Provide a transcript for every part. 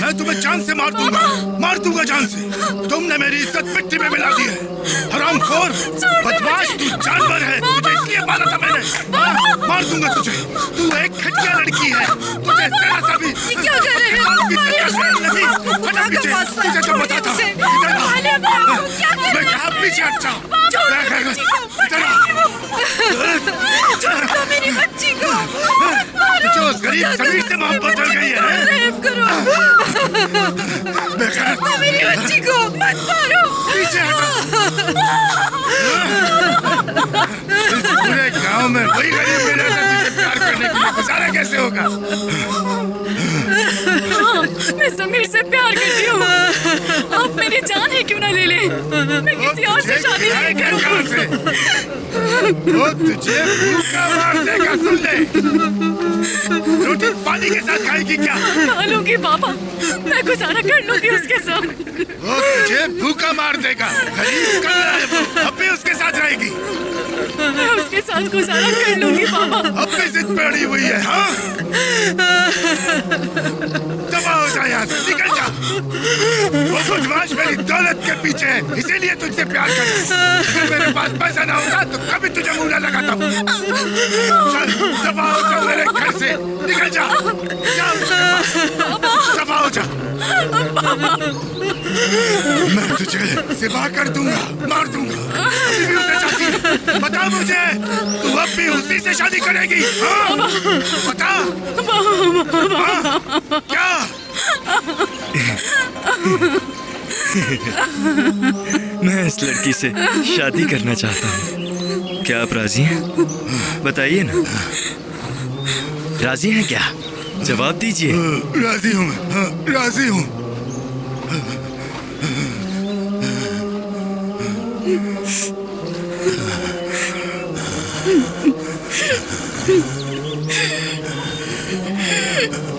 मैं तुम्हें जान से मार दूंगा जान से। तुमने मेरी इज्जत मिट्टी में मिला दी है। हरामखोर, बदमाश, तू जानवर है। तुझे इसलिए मारा था मैंने। मार दूंगा तुझे। तू एक घटिया लड़की है। तुझे जरा सा भी क्या कर रहे हैं? तुझे तो पता था। मैं कहा पीछे हट जाओ। मेरी बच्ची को तुझे उस गरीब समीर से मोहब्बत हो गई है। करो मेरी बच्ची को मत मारो। पीछे हटो। इस पूरे गांव में वही गरीब मेरे से तुझे प्यार करने के लिए गुजारा कैसे होगा? मैं समीर से प्यार करती हूँ। आप मेरी जान है क्यों ना ले ले। मैं किसी और से शादी नहीं करूँगी। वो तुझे भूखा मार देगा, सुन ले। रोटी पानी के साथ खाएगी क्या? खा लूंगी पापा, मैं गुजारा कर लूंगी उसके साथ। वो तुझे भूखा मार देगा। गरीब कल्ला है वो, अब भी उसके साथ रहेगी। मैं उसके साथ गुजारा कर लूंगी पापा। अब भी जिद पे अड़ी हुई है। हाँ, दबा हो जा यहाँ से, निकल जा। वो बदमाश मेरी दौलत के पीछे है, इसीलिए तुझसे प्यार कर। अगर मेरे पास पैसा ना होता तो कभी तुझे मुंह ना लगाता हूँ। चल, दबा हो जा मेरे घर से, निकल जा। दबा हो जा। मैं तुझे सिवा कर दूंगा, मार दूंगा। अभी भी उसे चाहती है? बता मुझे, तू अब भी उसी से शादी करेगी? हाँ? बता। हाँ? क्या? मैं इस लड़की से शादी करना चाहता हूँ। क्या आप राजी हैं? बताइए ना, राजी हैं क्या? जवाब दीजिए। राजी हूँ मैं, राजी हूँ।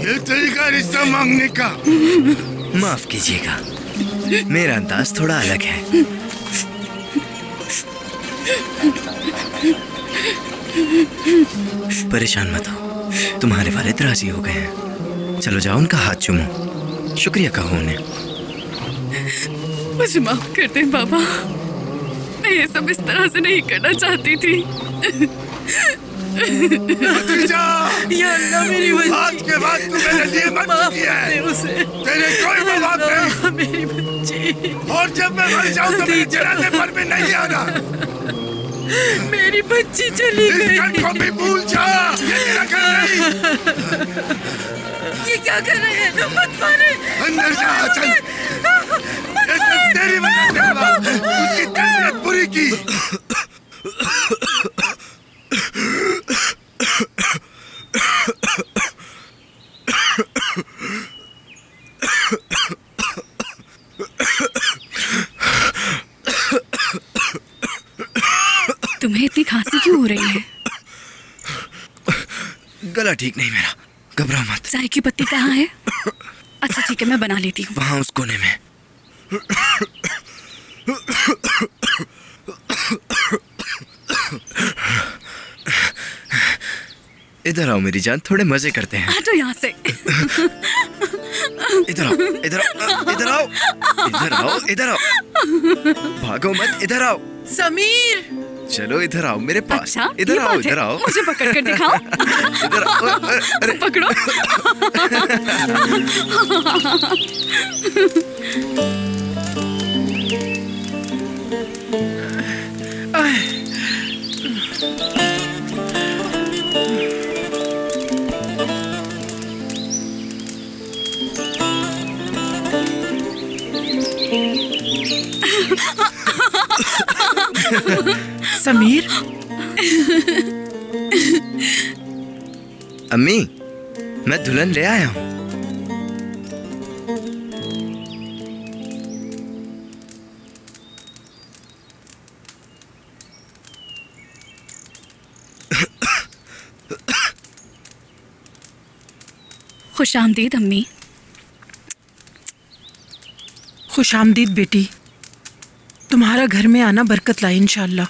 ये तरीका रिश्ता मांगने का। माफ कीजिएगा, मेरा अंदाज थोड़ा अलग है। परेशान मत हो, तुम्हारे वालिद राजी हो गए हैं। चलो जाओ, उनका हाथ चूमो, शुक्रिया कहो उन्हें। मुझे माफ कर दे बाबा, मैं ये सब इस तरह से नहीं करना चाहती थी। भतीजा, या अल्लाह मेरी बच्ची, आज के बाद तू मेरे लिए मत किया है। तेरे कोई बात नहीं। मेरी बच्ची, और जब मैं मर जाऊं तो मेरे जनाजे पर भी नहीं आना। मेरी बच्ची चली गई। इस घर को भी भूल जा, ये तेरा घर नहीं। ये क्या कर रहे हैं? मत मारे। अंदर जा, चल। ये सिर्फ तेरी वजह से हुआ। उसकी तरबियत बुरी की। तुम्हें इतनी खांसी क्यों हो रही है? गला ठीक नहीं मेरा, घबराओ मत। चाय की पत्ती कहाँ है? अच्छा ठीक है, मैं बना लेती हूँ। वहाँ उस कोने में। इधर आओ मेरी जान, थोड़े मजे करते हैं। हटो यहाँ से। इधर आओ, इधर आओ, इधर आओ, इधर आओ, इधर आओ। भागो मत, इधर आओ। समीर, चलो इधर आओ मेरे पास। अच्छा, इधर आओ, इधर आओ। मुझे पकड़ कर दिखाओ। इधर आओ। अरे पकड़ो। समीर, अम्मी, मैं दुल्हन ले आया हूँ। खुश आमदीद अम्मी। खुश आमदीद बेटी। तुम्हारा घर में आना बरकत लाए इंशाअल्लाह।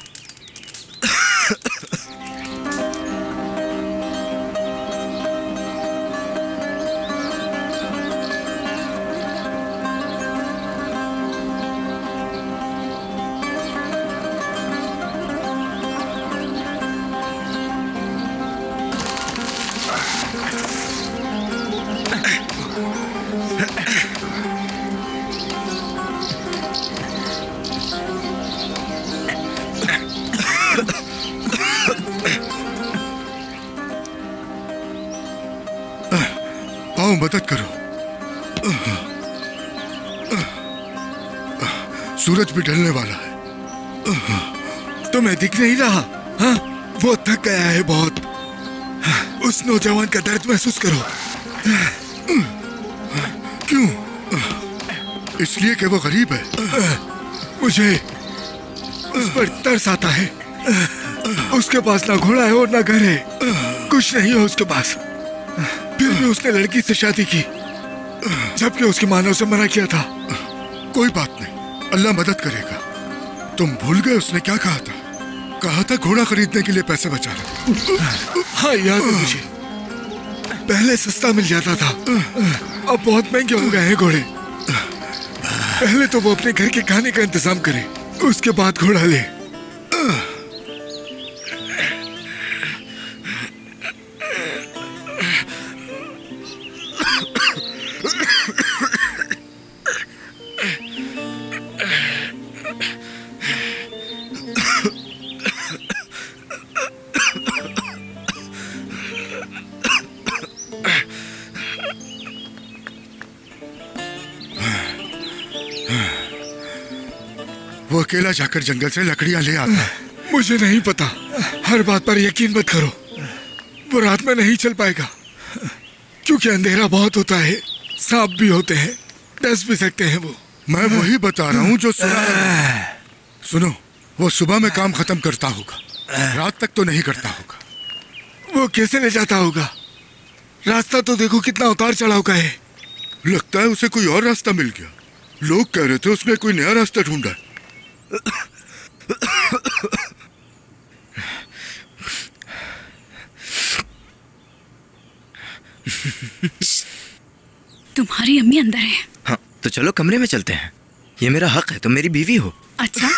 आओ मदद करो। सूरज भी ढलने वाला है। तुम्हें दिख नहीं रहा? हाँ, वो थक गया है बहुत। उस नौजवान का दर्द महसूस करो। क्यों? इसलिए कि वो गरीब है। मुझे उस पर तरस आता है। उसके पास ना घोड़ा है और ना घर है, कुछ नहीं है उसके पास। फिर भी उसने लड़की से शादी की, जबकि उसकी माँ ने उसे मना किया था। कोई बात नहीं, अल्लाह मदद करेगा। तुम भूल गए उसने क्या कहा था? कहा था घोड़ा खरीदने के लिए पैसे बचा रहे। हाँ याद है मुझे। पहले सस्ता मिल जाता था, अब बहुत महंगे हो गए हैं घोड़े। पहले तो वो अपने घर के खाने का इंतजाम करे, उसके बाद घोड़ा ले। वो अकेला जाकर जंगल से लकड़ियां ले आता है। मुझे नहीं पता, हर बात पर यकीन मत करो। वो रात में नहीं चल पाएगा, क्योंकि अंधेरा बहुत होता है, सांप भी होते हैं, डस भी सकते हैं वो। मैं वही बता रहा हूँ जो सुना है। सुनो, वो सुबह में काम खत्म करता होगा, रात तक तो नहीं करता होगा। वो कैसे ले जाता होगा? रास्ता तो देखो कितना उतार चढ़ाव का है। लगता है उसे कोई और रास्ता मिल गया। लोग कह रहे थे उसने कोई नया रास्ता ढूंढा है। तुम्हारी अम्मी अंदर है। हाँ, तो चलो कमरे में चलते हैं। ये मेरा हक है, तुम मेरी बीवी हो। अच्छा,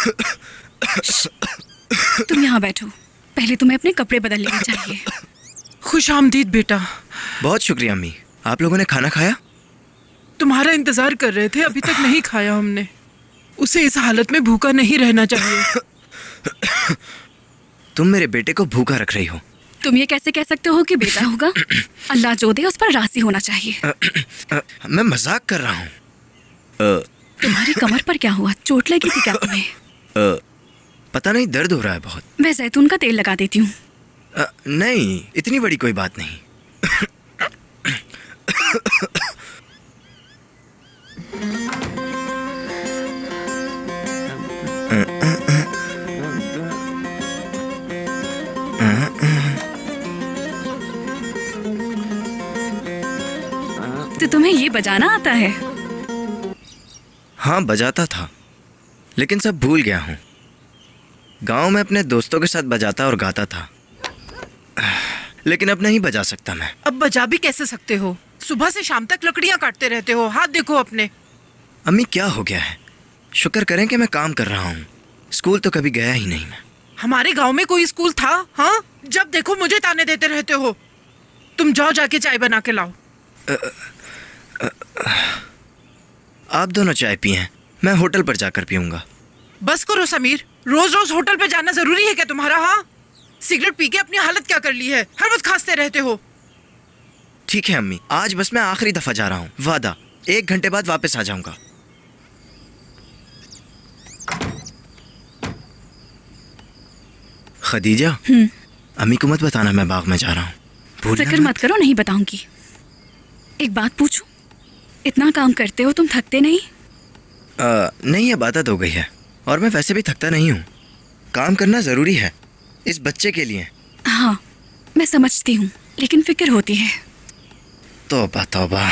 तुम यहाँ बैठो, पहले तुम्हें अपने कपड़े बदल लेने चाहिए। खुश आमदीद बेटा। बहुत शुक्रिया अम्मी। आप लोगों ने खाना खाया? तुम्हारा इंतजार कर रहे थे, अभी तक नहीं खाया हमने। उसे इस हालत में भूखा नहीं रहना चाहिए। तुम मेरे बेटे को भूखा रख रही हो। तुम ये कैसे कह सकते हो कि बेटा होगा? अल्लाह जो दे उस पर राजी होना चाहिए। मैं मजाक कर रहा हूँ। तुम्हारी कमर पर क्या हुआ? चोट लगी थी क्या तुम्हें? पता नहीं, दर्द हो रहा है बहुत। मैं जैतून का तेल लगा देती हूँ। नहीं, इतनी बड़ी कोई बात नहीं। तो तुम्हें ये बजाना आता है? हाँ, बजाता था, लेकिन सब भूल गया हूँ। गांव में अपने दोस्तों के साथ बजाता और गाता था, लेकिन अब नहीं बजा सकता मैं। अब बजा भी कैसे सकते हो? सुबह से शाम तक लकड़ियां काटते रहते हो। हाथ देखो अपने। अम्मी, क्या हो गया है? शुक्र करें कि मैं काम कर रहा हूँ। स्कूल तो कभी गया ही नहीं मैं। हमारे गांव में कोई स्कूल था? हाँ, जब देखो मुझे ताने देते रहते हो। तुम जाओ, जाके चाय बना के लाओ। आप दोनों चाय पिए, मैं होटल पर जाकर पीऊंगा। बस करो समीर, रोज रोज होटल पे जाना जरूरी है क्या तुम्हारा? हाँ, सिगरेट पी के अपनी हालत क्या कर ली है? हर वक्त खांसते रहते हो। ठीक है अम्मी, आज बस मैं आखिरी दफा जा रहा हूँ, वादा। 1 घंटे बाद वापस आ जाऊंगा। खदीजा, अम्मी को मत बताना मैं बाग में जा रहा हूँ। फिक्र मत करो, नहीं बताऊंगी। एक बात पूछूं? इतना काम करते हो, तुम थकते नहीं? नहीं, अब आदत हो गई है, और मैं वैसे भी थकता नहीं हूँ। काम करना जरूरी है इस बच्चे के लिए। हाँ, मैं समझती हूँ, लेकिन फिक्र होती है। तौबा तौबा।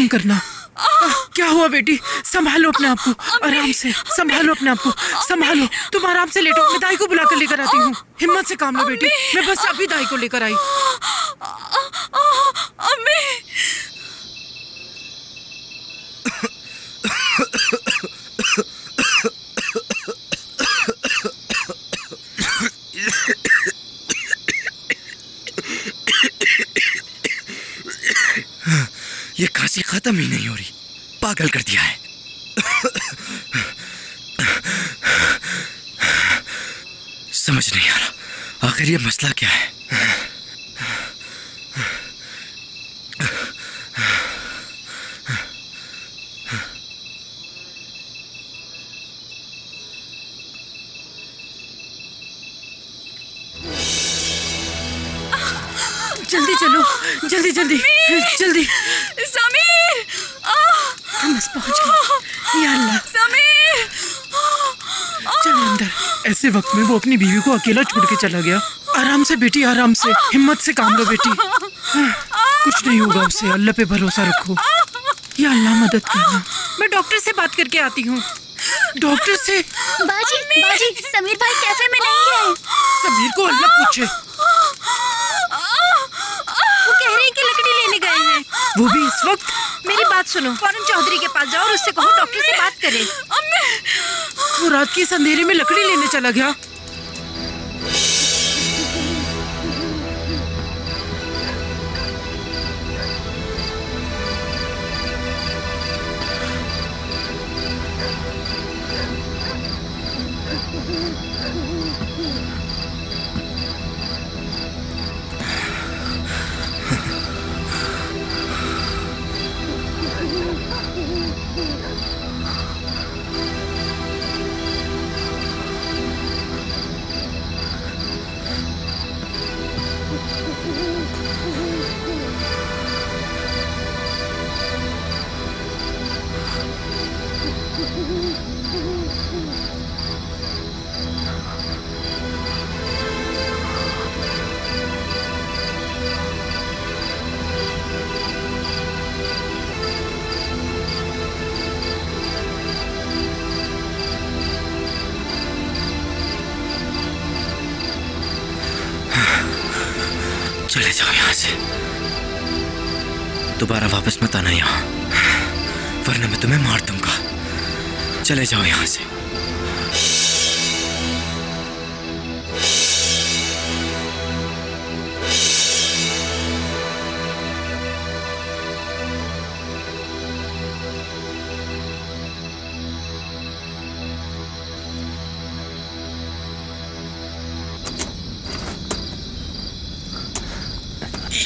करना। क्या हुआ बेटी? संभालो अपने आप को, आराम से संभालो अपने आप को, संभालो। तुम आराम से लेटो, मैं दाई को बुला कर लेकर आती हूँ। हिम्मत से काम लो बेटी, मैं बस अभी दाई को लेकर आई। अम्मी, ये खांसी खत्म ही नहीं हो रही, पागल कर दिया है। समझ नहीं आ रहा आखिर ये मसला क्या है। जल्दी चलो, जल्दी जल्दी जल्दी। समीर, हम बस पहुंच गए। या अल्लाह, समीर, चलो अंदर। ऐसे वक्त में वो अपनी बीवी को अकेला छोड़ के चला गया। आराम से बेटी, आराम से, हिम्मत से काम लो बेटी। कुछ नहीं होगा उससे, अल्लाह पे भरोसा रखो। या अल्लाह मदद करना। मैं डॉक्टर से बात करके आती हूँ। डॉक्टर से? बाजी, बाजी, समीर भाई कैफे में नहीं है। समीर को अल्लाह पूछे। वो कह रहे हैं कि लकड़ी लेने गए हैं। वो भी इस वक्त? मेरी बात सुनो, फौरन चौधरी के पास जाओ और उससे कहो डॉक्टर से बात करे। वो रात की इस अंधेरे में लकड़ी लेने चला गया। चले जाओ यहाँ से, दोबारा वापस मत आना यहाँ, वरना मैं तुम्हें मार दूंगा। चले जाओ यहाँ से।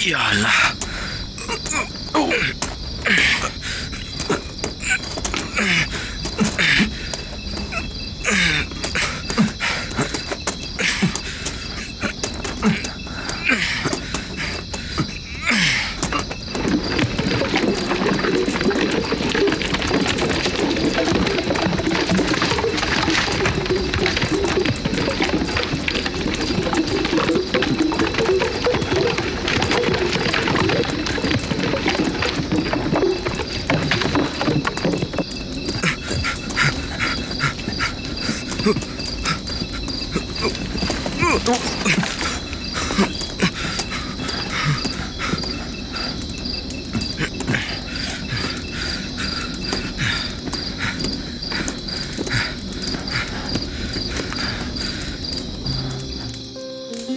या अल्लाह,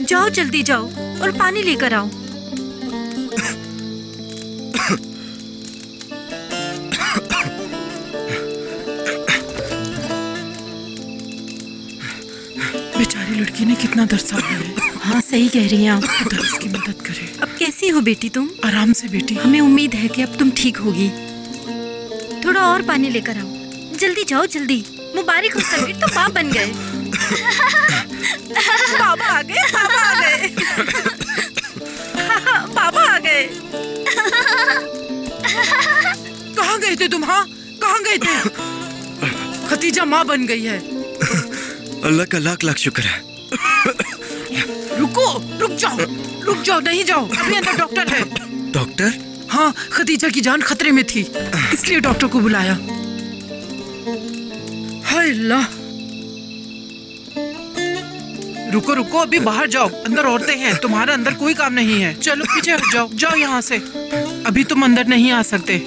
जाओ, जल्दी जाओ और पानी लेकर आओ। बेचारी लड़की ने कितना दर्द सहा है। हाँ, सही कह रही हैं आप। खुदा उसकी मदद करे। अब कैसी हो बेटी तुम? आराम से बेटी। हमें उम्मीद है कि अब तुम ठीक होगी। थोड़ा और पानी लेकर आओ। जल्दी जाओ, जल्दी। मुबारक हो समीर, तो बाप बन गए। बाबा आ गए, बाबा आ गए। बाबा आ गए। कहाँ गए थे तुम? हाँ, कहाँ गए थे? खतीजा माँ बन गई है। अल्लाह का लाख लाख शुक्र है। रुको, रुक जाओ, रुक जाओ, नहीं जाओ, अभी अंदर डॉक्टर है। डॉक्टर? हाँ, खदीजा की जान खतरे में थी, इसलिए डॉक्टर को बुलाया। हाय अल्लाह। रुको रुको, अभी बाहर जाओ, अंदर औरतें हैं, तुम्हारा अंदर कोई काम नहीं है। चलो पीछे हट जाओ, जाओ यहाँ से, अभी तुम अंदर नहीं आ सकते।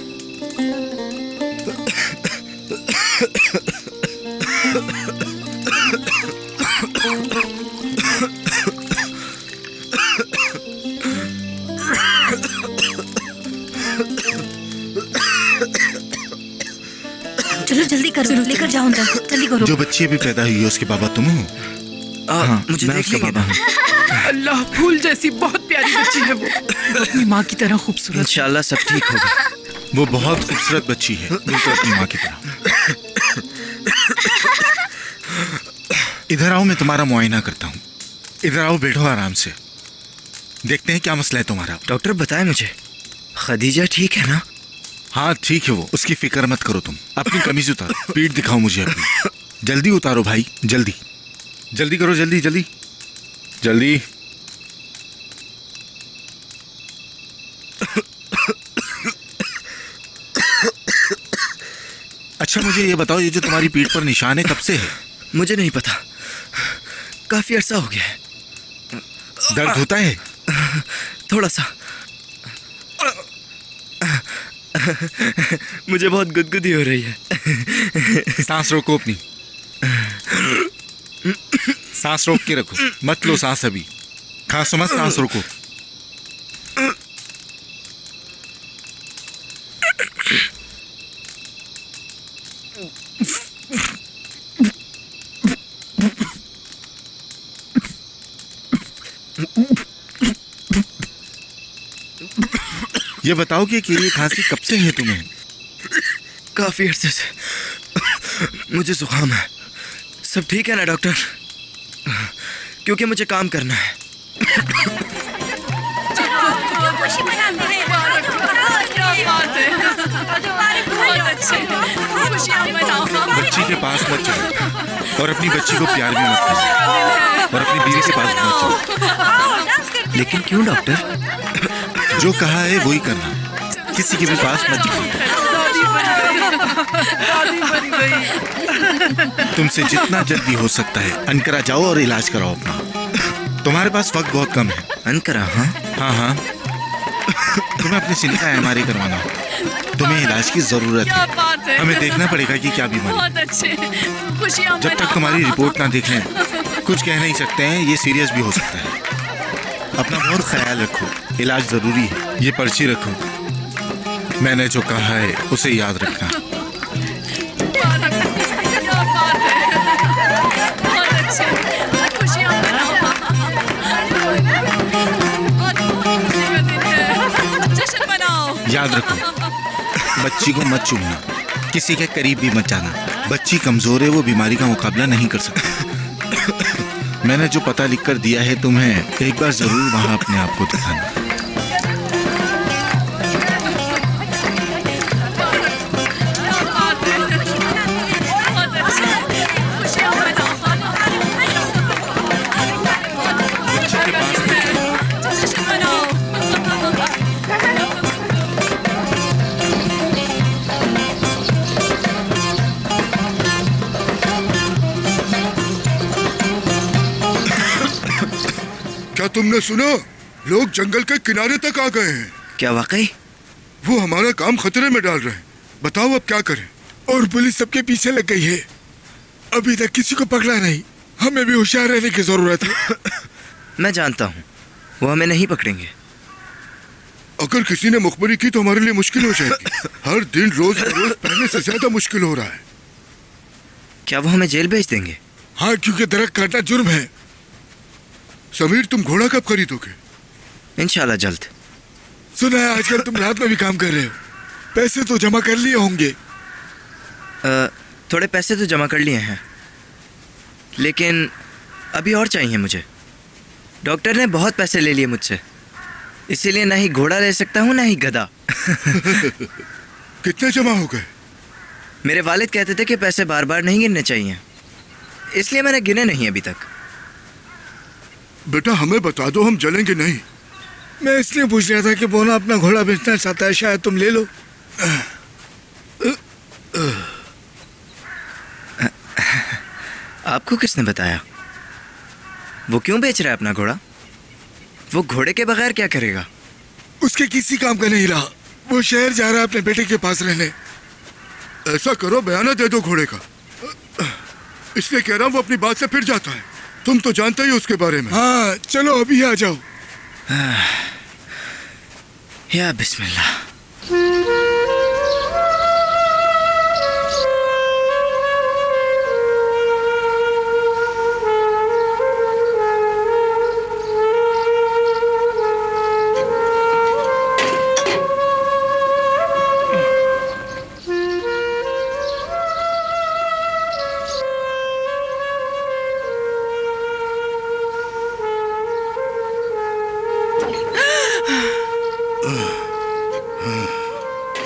चलो जल्दी करो, लेकर जाओ अंदर, जल्दी करो। जो बच्ची अभी पैदा हुई है उसके बाबा तुम हो? हाँ, मुझे मैं देख उसका लेंगे बाबा ना। हूँ। अल्लाह, फूल जैसी बहुत प्यारी बच्ची है वो अपनी माँ की तरह खूबसूरत। इंशाल्लाह सब ठीक होगा। वो बहुत खूबसूरत बच्ची है, बिल्कुल अपनी माँ की तरह। इधर आओ, मैं तुम्हारा मुआयना करता हूँ। इधर आओ, बैठो आराम से, देखते हैं क्या मसला है तुम्हारा। डॉक्टर बताए मुझे, खदीजा ठीक है ना? हाँ ठीक है वो, उसकी फिक्र मत करो तुम। अपनी कमीज उतारो, पीठ दिखाओ मुझे अपनी। जल्दी उतारो भाई, जल्दी जल्दी करो, जल्दी जल्दी जल्दी। अच्छा मुझे ये बताओ, ये जो तुम्हारी पीठ पर निशान है कब से है? मुझे नहीं पता, काफी अरसा हो गया है। दर्द होता है? थोड़ा सा। मुझे बहुत गुदगुदी हो रही है। सांस रोको अपनी, सांस रोक के रखो, मत लो सांस अभी, खांसो मत, सांस रोको। ये बताओ कि ये खांसी कब से है तुम्हें? काफी अरसे से। मुझे जुकाम है। सब ठीक है ना डॉक्टर? क्योंकि मुझे काम करना है। बच्ची के पास मत चलो और अपनी बच्ची को प्यार भी मत करो और अपनी बीवी के पास भी मत चलो। लेकिन क्यों डॉक्टर? जो कहा है वही करना, किसी के भी पास मत जाओ। तुमसे जितना जल्दी हो सकता है अनकरा जाओ और इलाज कराओ अपना। तुम्हारे पास वक्त बहुत कम है। अनकरा? हाँ हाँ हाँ, तुम्हें अपने सीने का एमआरआई करवाना हो, तुम्हें इलाज की जरूरत है। हमें देखना पड़ेगा कि क्या बीमारी। बहुत अच्छे, खुशियां जब तक तुम्हारी रिपोर्ट ना देख लें कुछ कह नहीं सकते हैं, ये सीरियस भी हो सकता है। अपना बहुत ख्याल रखो, इलाज जरूरी है। ये पर्ची रखो, मैंने जो कहा है उसे याद रखना। क्या बात है, बहुत अच्छे, खुशियां मनाओ। बहुत खुशी का दिन है, जश्न मनाओ। याद रखो, बच्ची को मत चूमना, किसी के करीब भी मत जाना। बच्ची कमजोर है, वो बीमारी का मुकाबला नहीं कर सकती। मैंने जो पता लिख कर दिया है तुम्हें, एक बार जरूर वहां अपने आप को दिखाना। क्या तुमने सुना? लोग जंगल के किनारे तक आ गए हैं। क्या वाकई? वो हमारा काम खतरे में डाल रहे हैं। बताओ अब क्या करें? और पुलिस सबके पीछे लग गई है, अभी तक किसी को पकड़ा नहीं। हमें भी होशियार रहने की जरूरत है। मैं जानता हूँ वो हमें नहीं पकड़ेंगे। अगर किसी ने मुखबरी की तो हमारे लिए मुश्किल हो जाएगी। हर दिन रोज रोज पहले से ज्यादा मुश्किल हो रहा है। क्या वो हमें जेल भेज देंगे? हाँ, क्योंकि दरख्त काटना जुर्म है। समीर, तुम घोड़ा कब खरीदोगे? इंशाल्लाह जल्द। सुना है आजकल तुम रात में भी काम कर रहे हो, पैसे तो जमा कर लिए होंगे। थोड़े पैसे तो जमा कर लिए हैं, लेकिन अभी और चाहिए मुझे। डॉक्टर ने बहुत पैसे ले लिए मुझसे, इसीलिए ना ही घोड़ा ले सकता हूँ ना ही गधा। कितने जमा हो गए? मेरे वालिद कहते थे कि पैसे बार बार नहीं गिनने चाहिए, इसलिए मैंने गिने नहीं अभी तक। बेटा हमें बता दो, हम जलेंगे नहीं। मैं इसलिए पूछ रहा था कि बोना अपना घोड़ा बेचना चाहता है, शायद तुम ले लो। आपको किसने बताया? वो क्यों बेच रहा है अपना घोड़ा? वो घोड़े के बगैर क्या करेगा? उसके किसी काम का नहीं रहा, वो शहर जा रहा है अपने बेटे के पास रहने। ऐसा करो, बयाना दे दो घोड़े का। इसलिए कह रहा हूँ वो अपनी बात से फिर जाता है। तुम तो जानते ही उसके बारे में। हाँ चलो अभी आ जाओ। या बिस्मिल्लाह।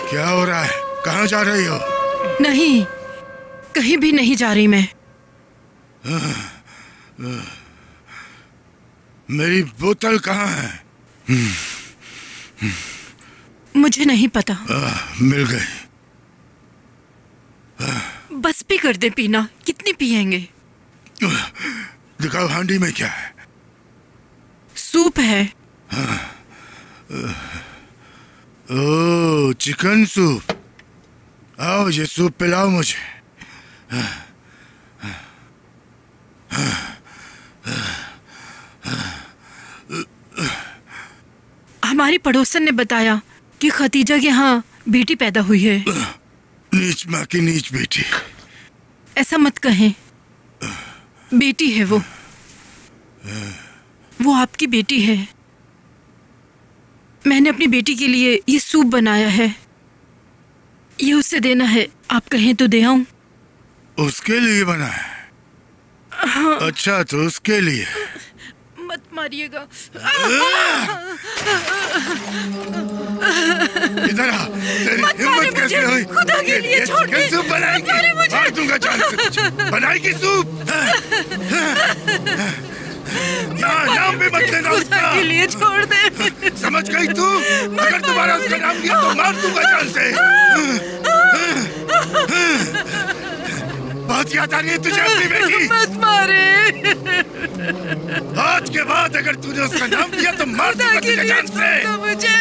क्या हो रहा है? कहाँ जा रही हो? नहीं, कहीं भी नहीं जा रही मैं। मेरी बोतल कहाँ है? मुझे नहीं पता। मिल गई। बस भी कर दे पीना, कितनी पिएंगे? दिखाओ हांडी में क्या है? सूप है। ओह, चिकन सूप। आओ ये सूप पिलाओ मुझे। हमारी पड़ोसन ने बताया कि खतीजा के यहाँ बेटी पैदा हुई है। नीच माँ की नीच बेटी। ऐसा मत कहें, बेटी है वो आपकी बेटी है। मैंने अपनी बेटी के लिए ये सूप बनाया है, ये उससे देना है। आप कहें तो दे आऊं? उसके लिए बना है? हाँ। अच्छा तो उसके लिए। मत मारिएगा। इधर आ, तेरी हिम्मत कैसे हुई? खुदा के लिए छोड़ दे। सूप बनाएगी, मार दूंगा जान से तुझे। बनाएगी सूप? नाम भी मत लेना उसका। खुदा के लिए छोड़ दे। समझ गई तू? अगर दोबारा उसका नाम लिया तो मार दूंगा जान से। बात याद आ रही है तुझे अपनी बेटी? मत मारे। आज के बाद अगर तूने उसका नाम लिया तो मार दूंगा तुझे जान से। मुझे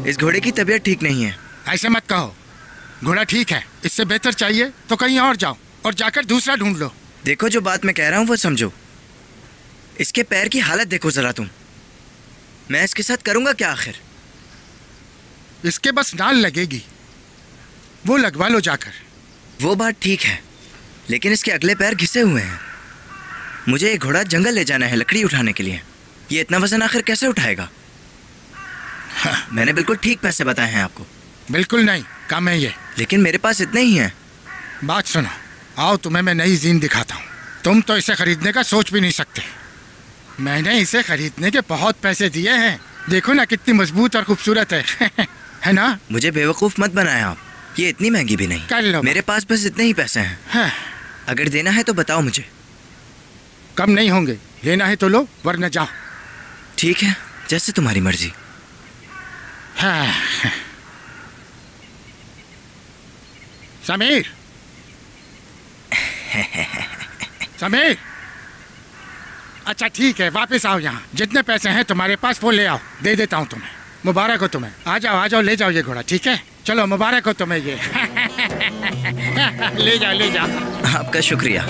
इस घोड़े की तबीयत ठीक नहीं है। ऐसे मत कहो, घोड़ा ठीक है। इससे बेहतर चाहिए तो कहीं और जाओ और जाकर दूसरा ढूंढ लो। देखो, जो बात मैं कह रहा हूँ वो समझो। इसके पैर की हालत देखो जरा तुम। मैं इसके साथ करूंगा क्या आखिर? इसके बस नाल लगेगी, वो लगवा लो जाकर। वो बात ठीक है, लेकिन इसके अगले पैर घिसे हुए हैं। मुझे एक घोड़ा जंगल ले जाना है लकड़ी उठाने के लिए। ये इतना वजन आखिर कैसे उठाएगा? हाँ, मैंने बिल्कुल ठीक पैसे बताए हैं आपको। बिल्कुल नहीं, कम है ये। लेकिन मेरे पास इतने ही हैं। बात सुनो, आओ तुम्हें मैं नई जीन दिखाता हूँ। तुम तो इसे खरीदने का सोच भी नहीं सकते। मैंने इसे खरीदने के बहुत पैसे दिए हैं। देखो ना कितनी मजबूत और खूबसूरत है। है ना? मुझे बेवकूफ़ मत बनाए आप। ये इतनी महंगी भी नहीं। कर लो। मेरे पास बस इतने ही पैसे हैं। हाँ। अगर देना है तो बताओ मुझे। कम नहीं होंगे, लेना है तो लो वरना जाओ। ठीक है, जैसे तुम्हारी मर्जी। हाँ। समीर, समीर, अच्छा ठीक है, वापस आओ यहाँ। जितने पैसे हैं तुम्हारे पास वो ले आओ, दे देता हूँ तुम्हें। मुबारक हो तुम्हें। आ जाओ ले जाओ ये घोड़ा, ठीक है? चलो मुबारक हो तुम्हें ये। ले जाओ। आपका शुक्रिया।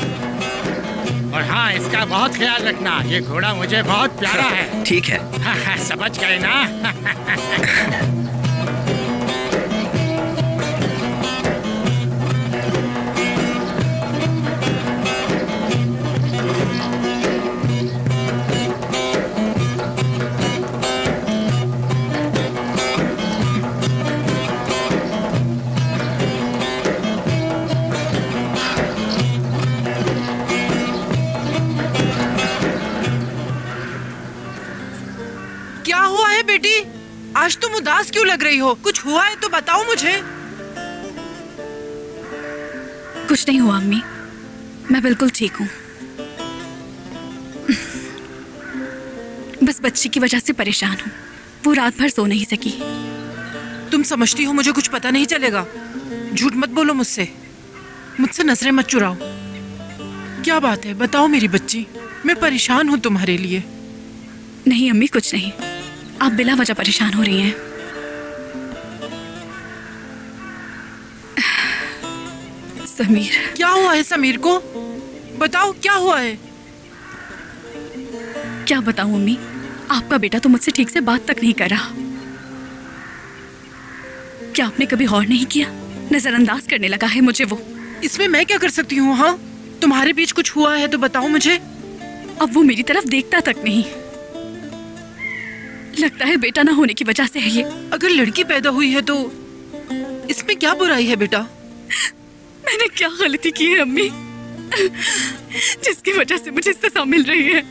और हाँ, इसका बहुत ख्याल रखना, ये घोड़ा मुझे बहुत प्यारा है। ठीक है। समझ गए ना? क्या हुआ है बेटी? आज तुम उदास क्यों लग रही हो? कुछ हुआ है तो बताओ मुझे। कुछ नहीं हुआ अम्मी, मैं बिल्कुल ठीक हूँ। बस बच्ची की वजह से परेशान हूँ, वो रात भर सो नहीं सकी। तुम समझती हो मुझे कुछ पता नहीं चलेगा? झूठ मत बोलो मुझसे नजरें मत चुराओ। क्या बात है, बताओ मेरी बच्ची, मैं परेशान हूँ तुम्हारे लिए। नहीं अम्मी, कुछ नहीं, आप बिला वजह परेशान हो रही हैं। समीर। क्या हुआ है समीर को? बताओ क्या हुआ है? क्या बताऊं अम्मी, आपका बेटा तो मुझसे ठीक से बात तक नहीं कर रहा। क्या आपने कभी गौर नहीं किया? नजरअंदाज करने लगा है मुझे वो। इसमें मैं क्या कर सकती हूँ? हाँ, तुम्हारे बीच कुछ हुआ है तो बताओ मुझे। अब वो मेरी तरफ देखता तक नहीं। लगता है बेटा ना होने की वजह से है ये। अगर लड़की पैदा हुई है तो इसमें क्या बुराई है बेटा? मैंने क्या गलती की है अम्मी, जिसकी वजह से मुझे सजा मिल रही है?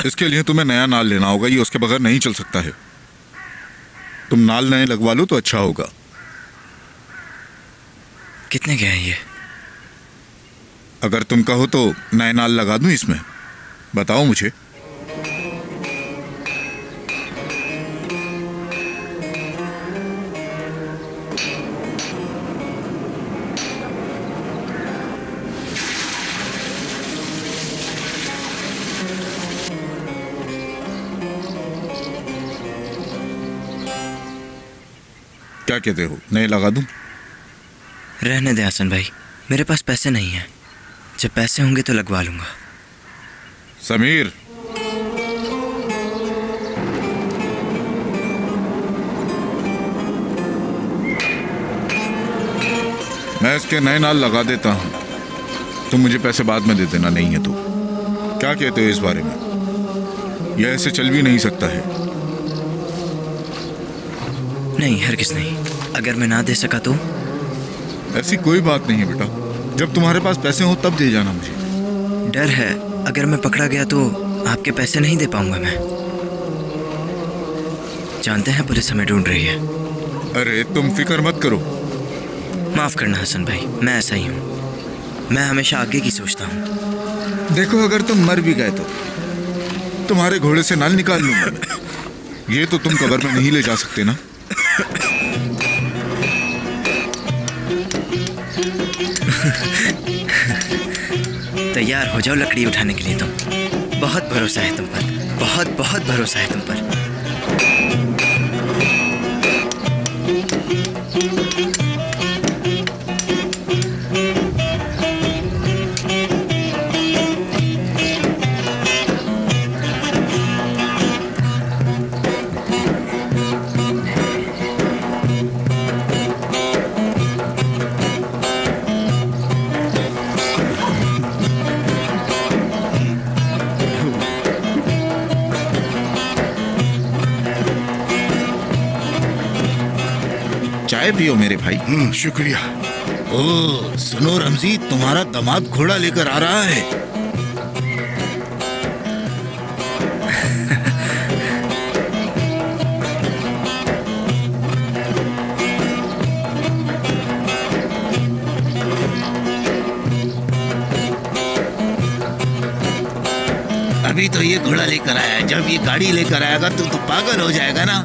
इसके लिए तुम्हें नया नाल लेना होगा, ये उसके बगैर नहीं चल सकता है। तुम नाल नए लगवा लो तो अच्छा होगा। कितने के हैं ये? अगर तुम कहो तो नए नाल लगा दूं इसमें, बताओ मुझे। क्या कहते हो, नए लगा दूं? रहने दे हसन भाई, मेरे पास पैसे नहीं हैं। जब पैसे होंगे तो लगवा लूंगा। समीर, मैं इसके नए नाल लगा देता हूं, तुम मुझे पैसे बाद में दे देना, नहीं है तो। क्या कहते हो इस बारे में? यह ऐसे चल भी नहीं सकता है। नहीं, हरगिज़ नहीं। अगर मैं ना दे सका तो? ऐसी कोई बात नहीं है बेटा, जब तुम्हारे पास पैसे हो तब दे जाना मुझे। डर है अगर मैं पकड़ा गया तो आपके पैसे नहीं दे पाऊंगा मैं। जानते हैं पुलिस हमें ढूंढ रही है। अरे तुम फिक्र मत करो। माफ करना हसन भाई, मैं ऐसा ही हूँ। मैं हमेशा आगे की सोचता हूँ। देखो, अगर तुम मर भी गए तो तुम्हारे घोड़े से नाल निकाल लूंगा मैं। ये तो तुम कब्र में नहीं ले जा सकते ना। तैयार हो जाओ लकड़ी उठाने के लिए। तुम, बहुत भरोसा है तुम पर, बहुत बहुत भरोसा है तुम पर। चाय पियो मेरे भाई। शुक्रिया। ओ सुनो रमजी, तुम्हारा दामाद घोड़ा लेकर आ रहा है। अभी तो ये घोड़ा लेकर आया, जब ये गाड़ी लेकर आएगा तो पागल हो जाएगा ना।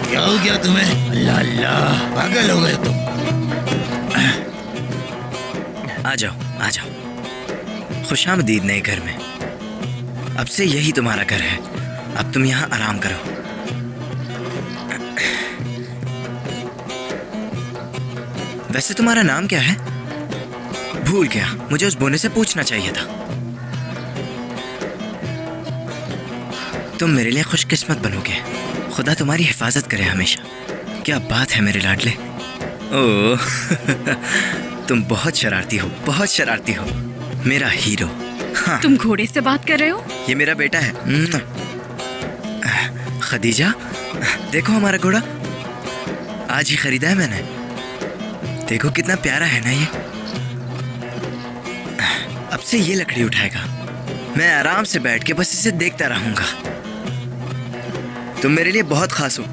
क्या हो गया तुम्हें? अल्लाह अल्लाह, पागल हो गए तुम। आ जाओ आ जाओ, खुशामदीद नए घर में। अब से यही तुम्हारा घर है, अब तुम यहाँ आराम करो। वैसे तुम्हारा नाम क्या है? भूल गया, मुझे उस बोने से पूछना चाहिए था। तुम मेरे लिए खुशकिस्मत बनोगे, खुदा तुम्हारी हिफाजत करे हमेशा। क्या बात है मेरे लाडले। ओह तुम बहुत शरारती हो, बहुत शरारती हो, मेरा हीरो। हाँ। तुम घोड़े से बात कर रहे हो? ये मेरा बेटा है खदीजा। देखो हमारा घोड़ा, आज ही खरीदा है मैंने। देखो कितना प्यारा है ना ये। अब से ये लकड़ी उठाएगा, मैं आराम से बैठ के बस इसे देखता रहूंगा। तुम मेरे लिए बहुत खास हो।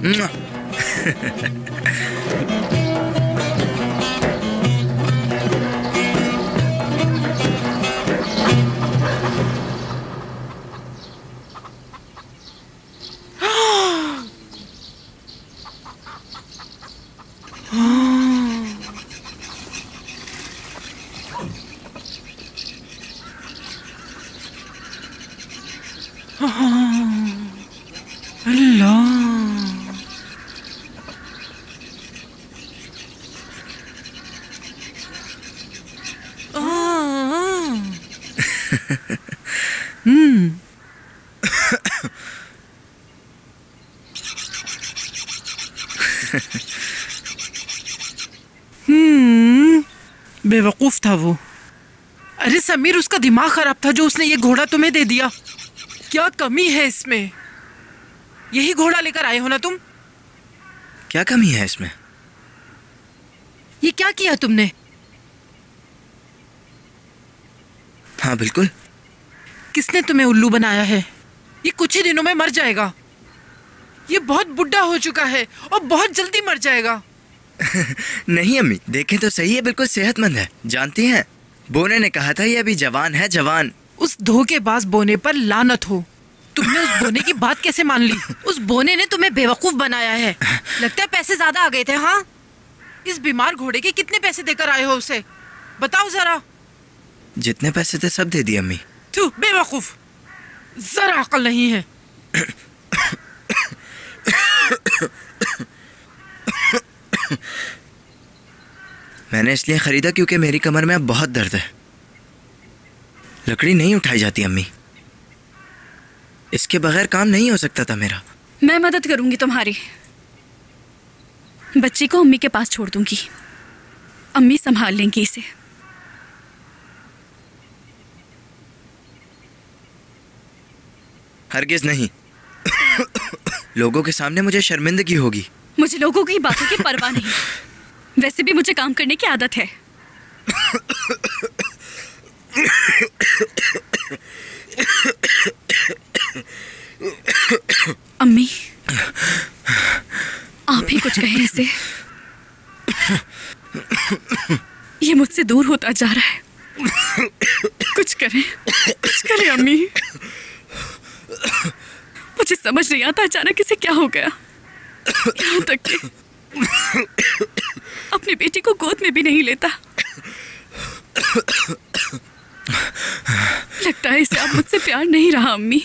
बेवकूफ था वो। अरे समीर, उसका दिमाग खराब था जो उसने ये घोड़ा तुम्हें दे दिया। क्या कमी है इसमें? यही घोड़ा लेकर आए हो ना तुम? क्या कमी है इसमें? ये क्या किया तुमने? हाँ बिल्कुल। किसने तुम्हें उल्लू बनाया है? ये कुछ ही दिनों में मर जाएगा। ये बहुत बुढ़ा हो चुका है और बहुत जल्दी मर जाएगा। नहीं अम्मी, देखें तो सही है, बिल्कुल सेहतमंद है। जानती हैं, बोने ने कहा था ये अभी जवान है, जवान। उस धोखेबाज बोने पर लानत हो। तुमने उस बोने की बात कैसे मान ली? उस बोने ने तुम्हें बेवकूफ बनाया है। लगता है पैसे ज्यादा आ गए थे। हाँ, इस बीमार घोड़े के कितने पैसे देकर आए हो उसे? बताओ जरा। जितने पैसे थे सब दे दिए अम्मी। तू बेवकूफ, जरा अकल नहीं है। मैंने इसलिए खरीदा क्योंकि मेरी कमर में अब बहुत दर्द है। लकड़ी नहीं उठाई जाती अम्मी, इसके बगैर काम नहीं हो सकता था मेरा। मैं मदद करूंगी तुम्हारी। बच्ची को अम्मी के पास छोड़ दूंगी, अम्मी संभाल लेंगी इसे। हरगिज नहीं। लोगों के सामने मुझे शर्मिंदगी होगी। मुझे लोगों की बातों की परवाह नहीं। वैसे भी मुझे काम करने की आदत है। अम्मी, आप ही कुछ कहें इसे। ये मुझसे दूर होता जा रहा है। कुछ करें, कुछ करें अम्मी। मुझे समझ नहीं आता अचानक इसे क्या हो गया। यहाँ तक कि अपनी बेटी को गोद में भी नहीं लेता। लगता है इसे अब मुझसे प्यार नहीं रहा अम्मी। ये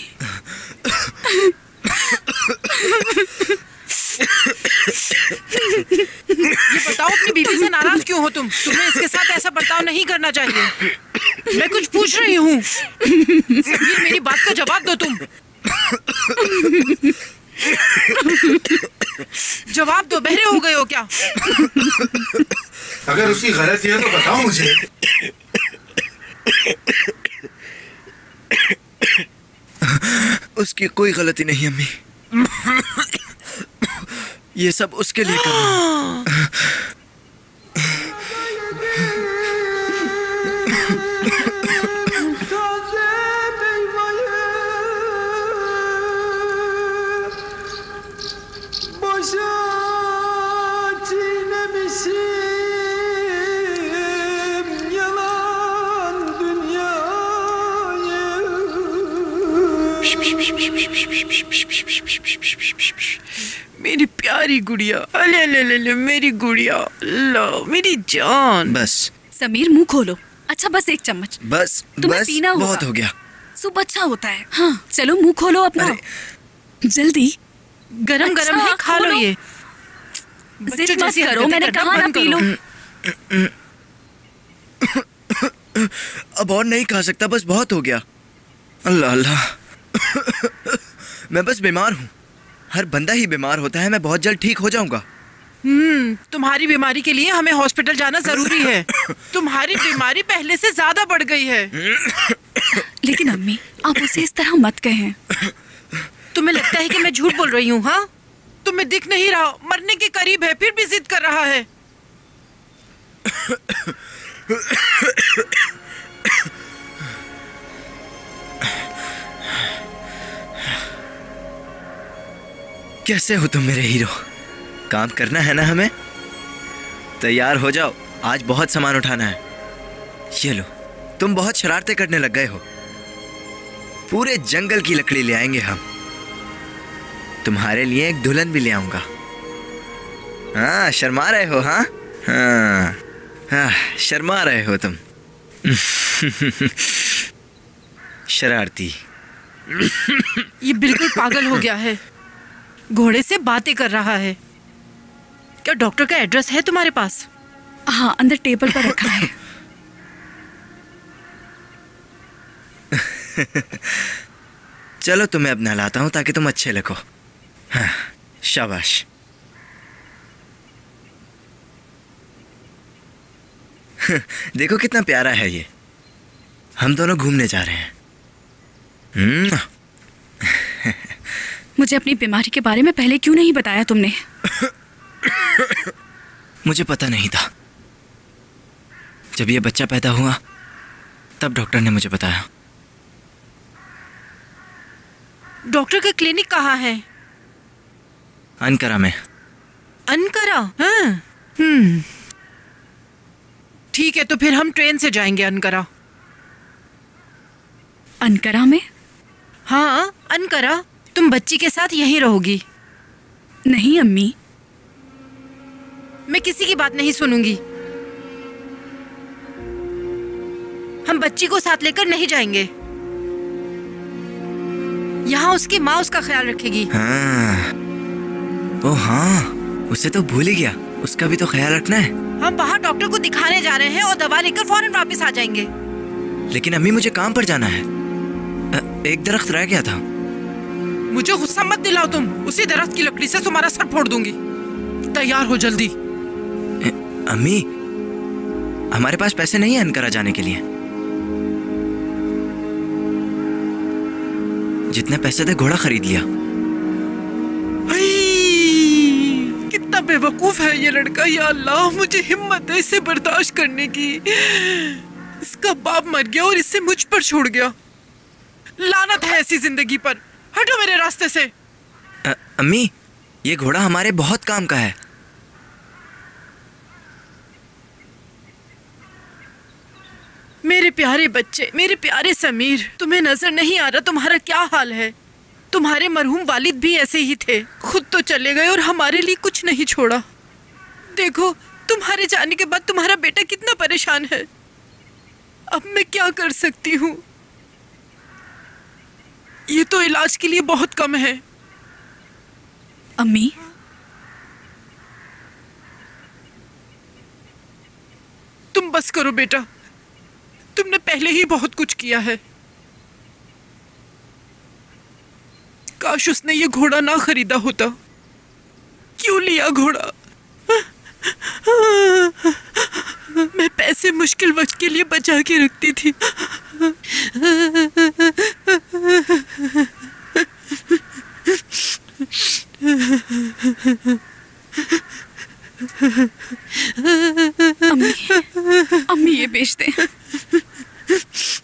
बताओ, अपनी बीवी से नाराज क्यों हो तुम? तुम्हें इसके साथ ऐसा बर्ताव नहीं करना चाहिए। मैं कुछ पूछ रही हूँ। समीर, मेरी बात का जवाब दो तुम। जवाब दो, बहरे हो गए हो क्या? अगर उसकी गलती है तो बताओ मुझे। उसकी कोई गलती नहीं अम्मी, ये सब उसके लिए कर रहा हूं। मेरी प्यारी गुड़िया, अले ले ले ले मेरी गुड़िया, लो मेरी जान। बस समीर मुंह खोलो। अच्छा बस एक चम्मच। बस तुम्हें बस पीना होगा। बहुत हो गया। सूप अच्छा होता है। हाँ चलो मुंह खोलो अपना जल्दी। गरम गरम है, खा लो ये। जिद मत करो, मैंने कहा ना पी लो। अब और नहीं खा सकता, बस बहुत हो गया। अल्लाह अल्लाह। मैं बस बीमार हूँ। हर बंदा ही बीमार होता है। मैं बहुत जल्द ठीक हो जाऊंगा। तुम्हारी बीमारी के लिए हमें हॉस्पिटल जाना जरूरी है। तुम्हारी बीमारी पहले से ज्यादा बढ़ गई है। लेकिन अम्मी आप उसे इस तरह मत कहें। तुम्हें लगता है कि मैं झूठ बोल रही हूँ? हाँ, तुम्हें दिख नहीं रहा, मरने के करीब है, फिर भी जिद कर रहा है। कैसे हो तुम मेरे हीरो? काम करना है ना हमें? तैयार हो जाओ, आज बहुत सामान उठाना है। ये लो, तुम बहुत शरारतें करने लग गए हो। पूरे जंगल की लकड़ी ले आएंगे हम। तुम्हारे लिए एक दुल्हन भी ले आऊंगा। हाँ शर्मा रहे हो? हाँ हाँ हाँ शर्मा रहे हो तुम। शरारती। ये बिल्कुल पागल हो गया है, घोड़े से बातें कर रहा है। क्या डॉक्टर का एड्रेस है तुम्हारे पास? हाँ अंदर टेबल पर रखा है। चलो तुम्हें अब नहलाता हूँ ताकि तुम अच्छे लगो। हाँ, शाबाश। देखो कितना प्यारा है ये। हम दोनों घूमने जा रहे हैं। मुझे अपनी बीमारी के बारे में पहले क्यों नहीं बताया तुमने? मुझे पता नहीं था। जब ये बच्चा पैदा हुआ तब डॉक्टर ने मुझे बताया। डॉक्टर का क्लिनिक कहाँ है? अनकरा में। अनकरा? हाँ। ठीक है, तो फिर हम ट्रेन से जाएंगे अनकरा। अनकरा में? हाँ अनकरा। तुम बच्ची के साथ यहीं रहोगी? नहीं अम्मी, मैं किसी की बात नहीं सुनूंगी। हम बच्ची को साथ लेकर नहीं जाएंगे। यहाँ उसकी माँ उसका ख्याल रखेगी। हाँ। ओ हाँ, उसे तो भूल ही गया। उसका भी तो ख्याल रखना है। हम बाहर डॉक्टर को दिखाने जा रहे हैं और दवा लेकर फौरन वापस आ जाएंगे। लेकिन अम्मी मुझे काम पर जाना है। एक दरख्त रह गया था। मुझे गुस्सा मत दिलाओ तुम। उसी दरख्त की लकड़ी से तुम्हारा सर फोड़ दूंगी। तैयार हो जल्दी। अम्मी, हमारे पास पैसे नहीं है अनकरा जाने के लिए। जितने पैसे थे घोड़ा खरीद लिया। कितना बेवकूफ है ये लड़का। या अल्लाह, मुझे हिम्मत है इसे बर्दाश्त करने की। इसका बाप मर गया और इसे मुझ पर छोड़ गया। लानत है ऐसी जिंदगी पर। हटो मेरे रास्ते से। अम्मी, ये घोड़ा हमारे बहुत काम का है। मेरे प्यारे बच्चे, मेरे प्यारे समीर, तुम्हें नजर नहीं आ रहा तुम्हारा क्या हाल है? तुम्हारे मरहूम वालिद भी ऐसे ही थे। खुद तो चले गए और हमारे लिए कुछ नहीं छोड़ा। देखो, तुम्हारे जाने के बाद तुम्हारा बेटा कितना परेशान है। अब मैं क्या कर सकती हूँ? ये तो इलाज के लिए बहुत कम है। अम्मी, तुम बस करो बेटा। तुमने पहले ही बहुत कुछ किया है। काश उसने ये घोड़ा ना खरीदा होता। क्यों लिया घोड़ा? मैं पैसे मुश्किल वक्त के लिए बचा के रखती थी। अम्मी ये बेच दे।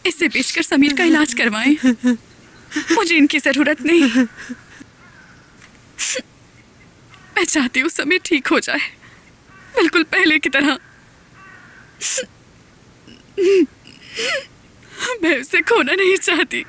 इसे बेचकर समीर का इलाज करवाएं। मुझे इनकी जरूरत नहीं। मैं चाहती हूँ समीर ठीक हो जाए, बिल्कुल पहले की तरह। मैं उसे खोना नहीं चाहती।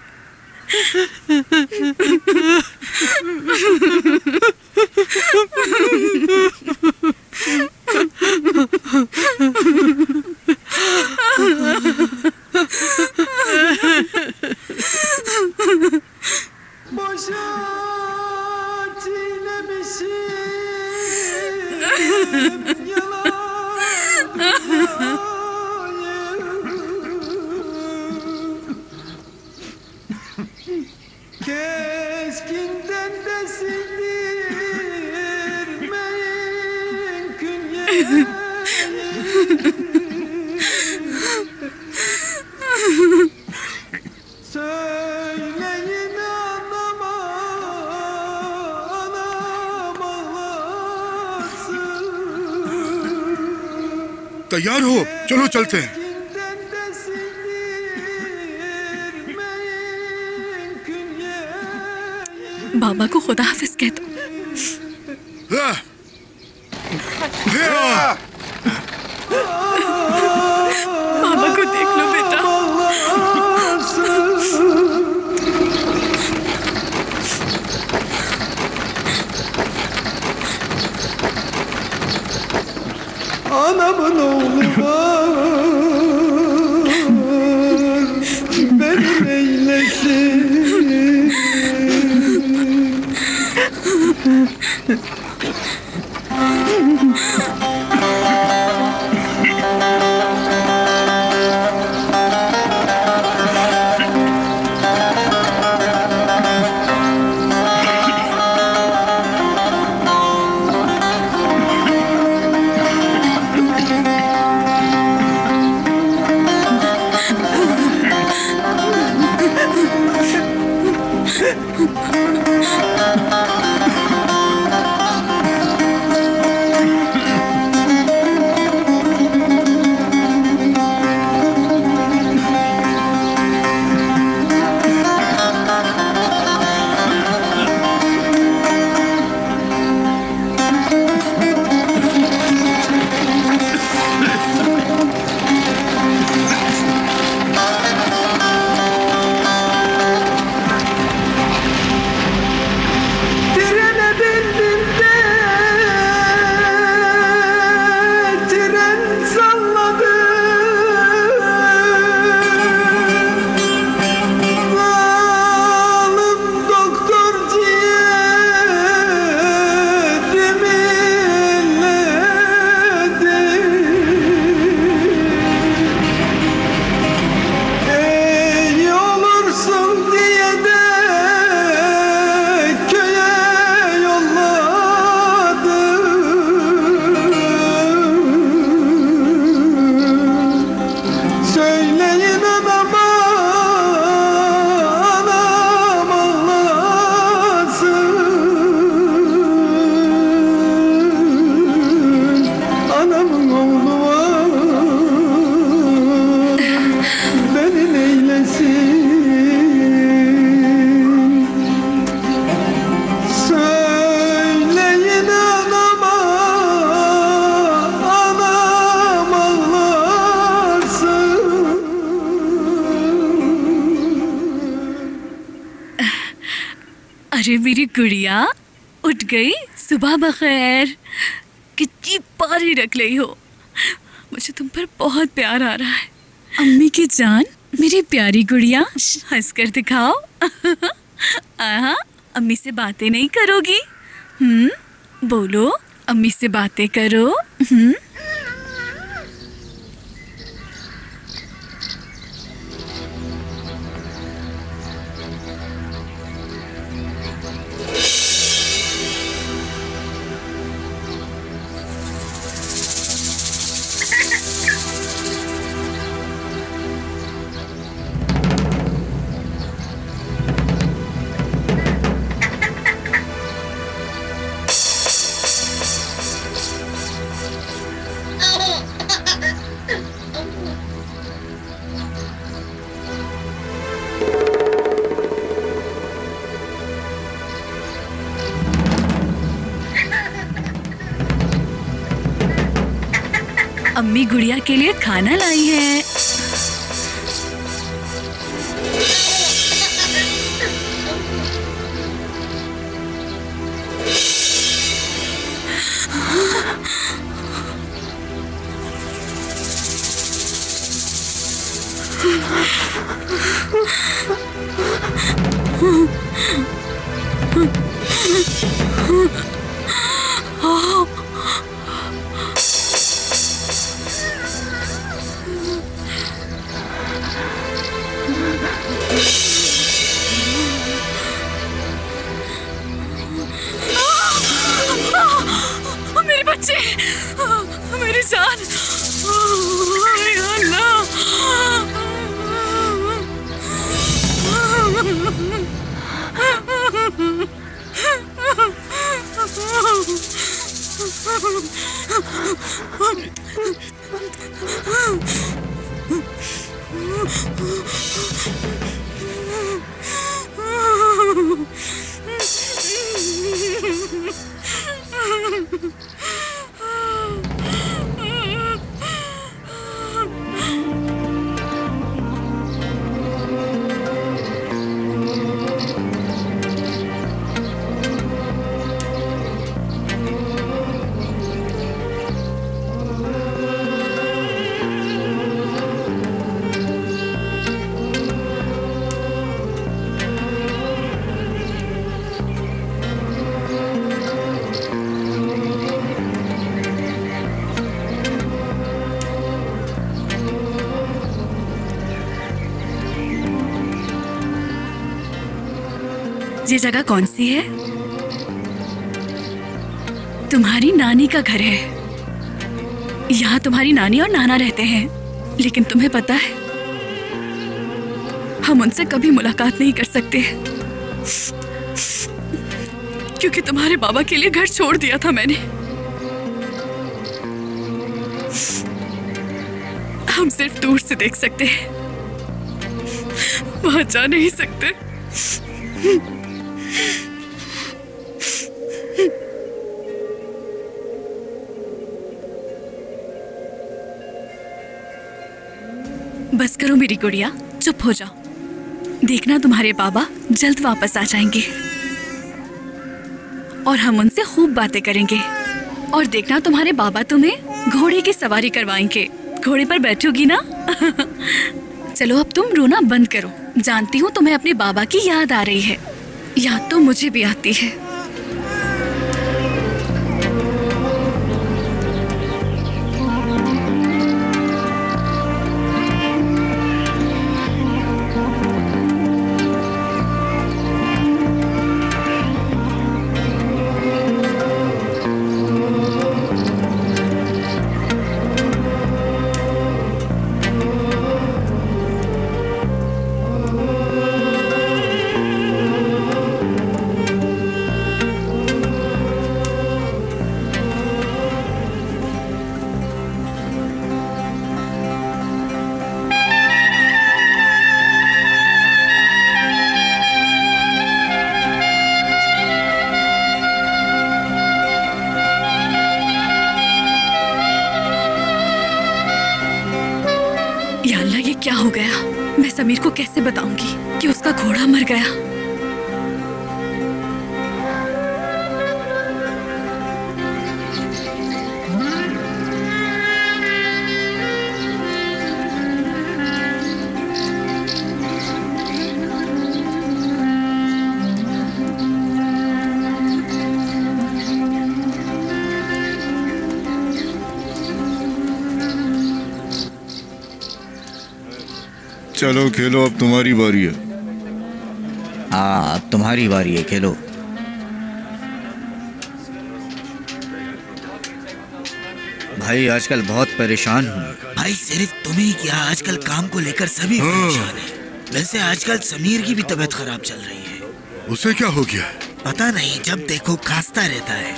तैयार हो, चलो चलते हैं। बाबा को खुदा हाफिज कह दो। बाबा को देख लो बेटा। Anamın oğlu var, beni eylesin. अरे मेरी गुड़िया उठ गई। सुबह बखैर। कितनी प्यारी रख रही हो। मुझे तुम पर बहुत प्यार आ रहा है। अम्मी की जान, मेरी प्यारी गुड़िया, हंस कर दिखाओ। आहा, अम्मी से बातें नहीं करोगी? बोलो, अम्मी से बातें करो। अम्मी गुड़िया के लिए खाना लाई है। ये जगह कौन सी है? तुम्हारी नानी का घर है। यहाँ तुम्हारी नानी और नाना रहते हैं, लेकिन तुम्हें पता है हम उनसे कभी मुलाकात नहीं कर सकते क्योंकि तुम्हारे बाबा के लिए घर छोड़ दिया था मैंने। हम सिर्फ दूर से देख सकते हैं, वहां जा नहीं सकते। बस करो मेरी गुड़िया, चुप हो जाओ। देखना तुम्हारे बाबा जल्द वापस आ जाएंगे और हम उनसे खूब बातें करेंगे। और देखना तुम्हारे बाबा तुम्हें घोड़े की सवारी करवाएंगे। घोड़े पर बैठोगी ना? चलो अब तुम रोना बंद करो। जानती हूँ तुम्हें अपने बाबा की याद आ रही है। याद तो मुझे भी आती है। क्या हो गया? मैं समीर को कैसे बताऊंगी कि उसका घोड़ा मर गया? चलो खेलो, अब तुम्हारी बारी है। हाँ, अब तुम्हारी बारी है, खेलो। भाई आजकल बहुत परेशान हूँ। भाई सिर्फ तुम्हें क्या, आजकल काम को लेकर सभी परेशान हैं। वैसे आजकल समीर की भी तबीयत खराब चल रही है। उसे क्या हो गया? पता नहीं, जब देखो खांसता रहता है।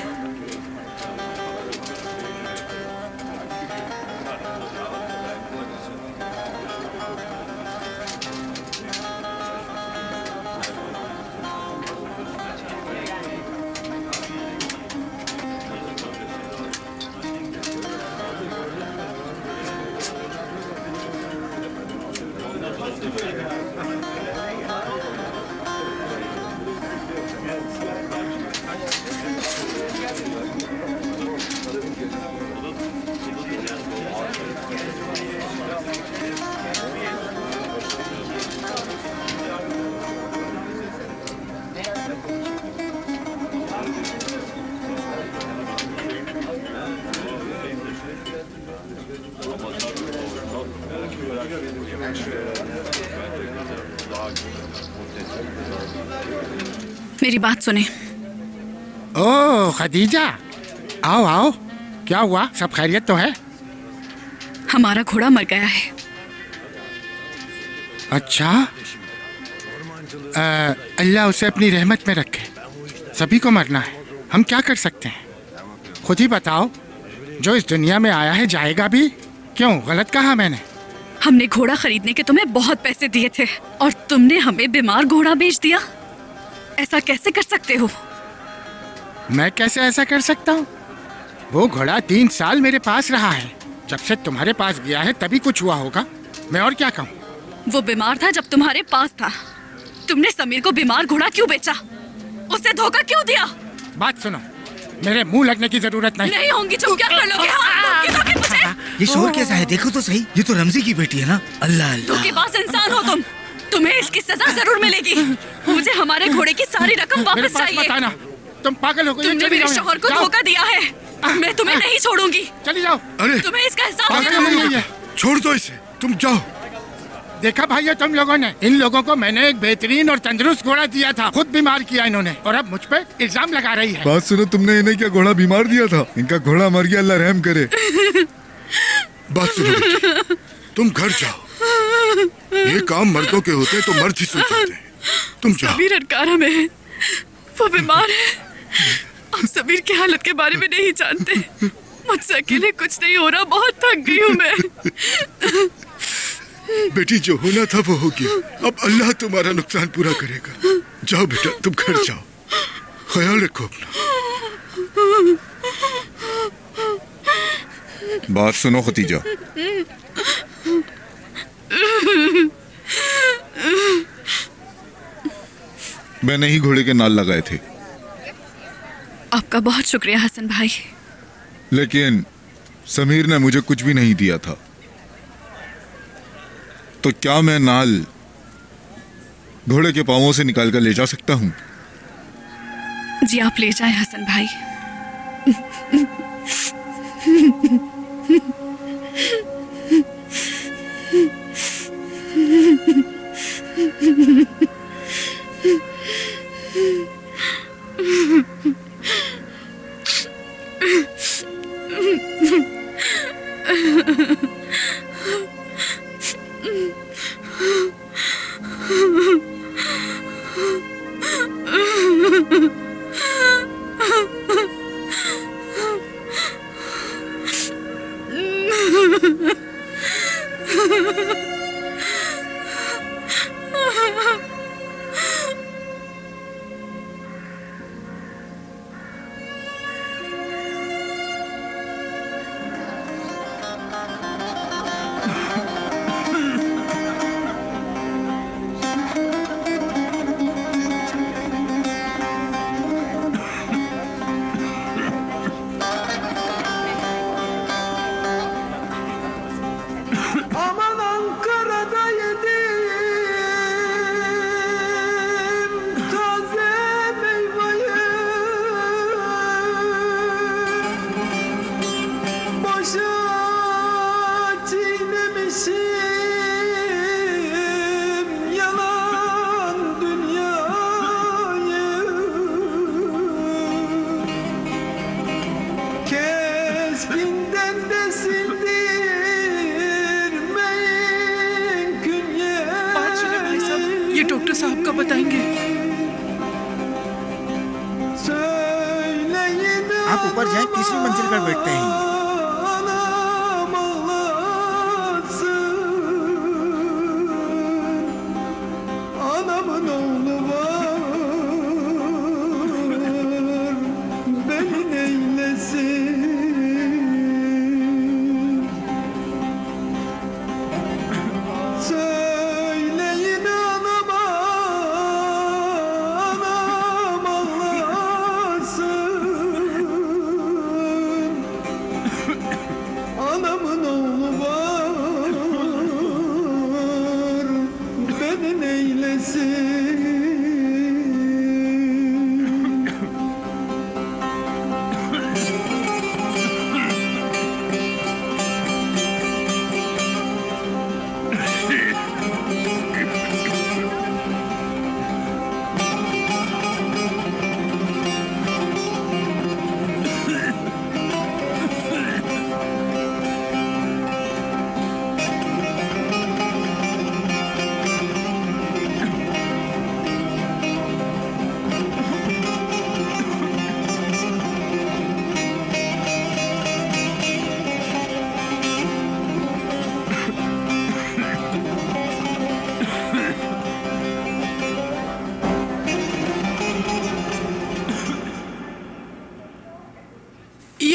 मेरी बात सुने। ओह खदीजा, आओ आओ। क्या हुआ? सब खैरियत तो है? हमारा घोड़ा मर गया है। अच्छा, अल्लाह उसे अपनी रहमत में रखे। सभी को मरना है, हम क्या कर सकते हैं? खुद ही बताओ, जो इस दुनिया में आया है जाएगा भी। क्यों, गलत कहा मैंने? हमने घोड़ा खरीदने के तुम्हें बहुत पैसे दिए थे और तुमने हमें बीमार घोड़ा बेच दिया। ऐसा कैसे कर सकते हो? मैं कैसे ऐसा कर सकता हूँ? वो घोड़ा 3 साल मेरे पास रहा है। जब से तुम्हारे पास गया है तभी कुछ हुआ होगा। मैं और क्या कहूँ? वो बीमार था जब तुम्हारे पास था। तुमने समीर को बीमार घोड़ा क्यों बेचा? उसे धोखा क्यों दिया? बात सुनो, मेरे मुंह लगने की जरूरत नहीं होंगी। तुम क्या कर लोगे? मुझे ये शोर कैसा है? देखो तो सही, ये तो रमजी की बेटी है ना। अल्लाह अल्लाह, धोखेबाज इंसान हो तुम। तुम्हें इसकी सजा जरूर मिलेगी। मुझे हमारे घोड़े की सारी रकम वापस चाहिए। तुम पागल हो गई। तुमने मेरे शौहर को धोखा दिया है। मैं तुम्हें नहीं छोड़ूंगी। चली जाओ। अरे तुम्हें इसका एहसास नहीं है। छोड़ दो इसे, तुम जाओ। देखा भाइयों, तुम लोगों ने, इन लोगों को मैंने एक बेहतरीन और तंदुरुस्त घोड़ा दिया था, खुद बीमार किया इन्होंने, और अब मुझ पे इल्जाम लगा रही है। बात सुनो, तुमने इन्हें क्या घोड़ा बीमार दिया था? इनका घोड़ा मर गया, अल्लाह रहम करे। बात सुनो, तुम घर जाओ। ये काम मर्दों के होते तो मर्द ही सुन सकते हैं। तुम जाओ। समीर अनकारा में है, वो बीमार है। आप समीर की हालत के बारे में नहीं जानते। मुझसे अकेले कुछ नहीं हो रहा, बहुत थक गई हूँ मैं। बेटी, जो होना था वो हो गया। अब अल्लाह तुम्हारा नुकसान पूरा करेगा। जाओ बेटा, तुम घर जाओ। ख्याल रखो अपना। बात सुनो खतीजा, मैंने ही घोड़े के नाल लगाए थे। आपका बहुत शुक्रिया हसन भाई। लेकिन समीर ने मुझे कुछ भी नहीं दिया था, तो क्या मैं नाल घोड़े के पांवों से निकाल कर ले जा सकता हूँ? जी आप ले जाएं हसन भाई। आप ऊपर जाएं, तीसरी मंजिल पर बैठते हैं।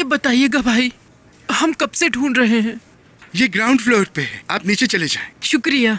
बताइएगा भाई, हम कब से ढूंढ रहे हैं। ये ग्राउंड फ्लोर पे है, आप नीचे चले जाएं। शुक्रिया।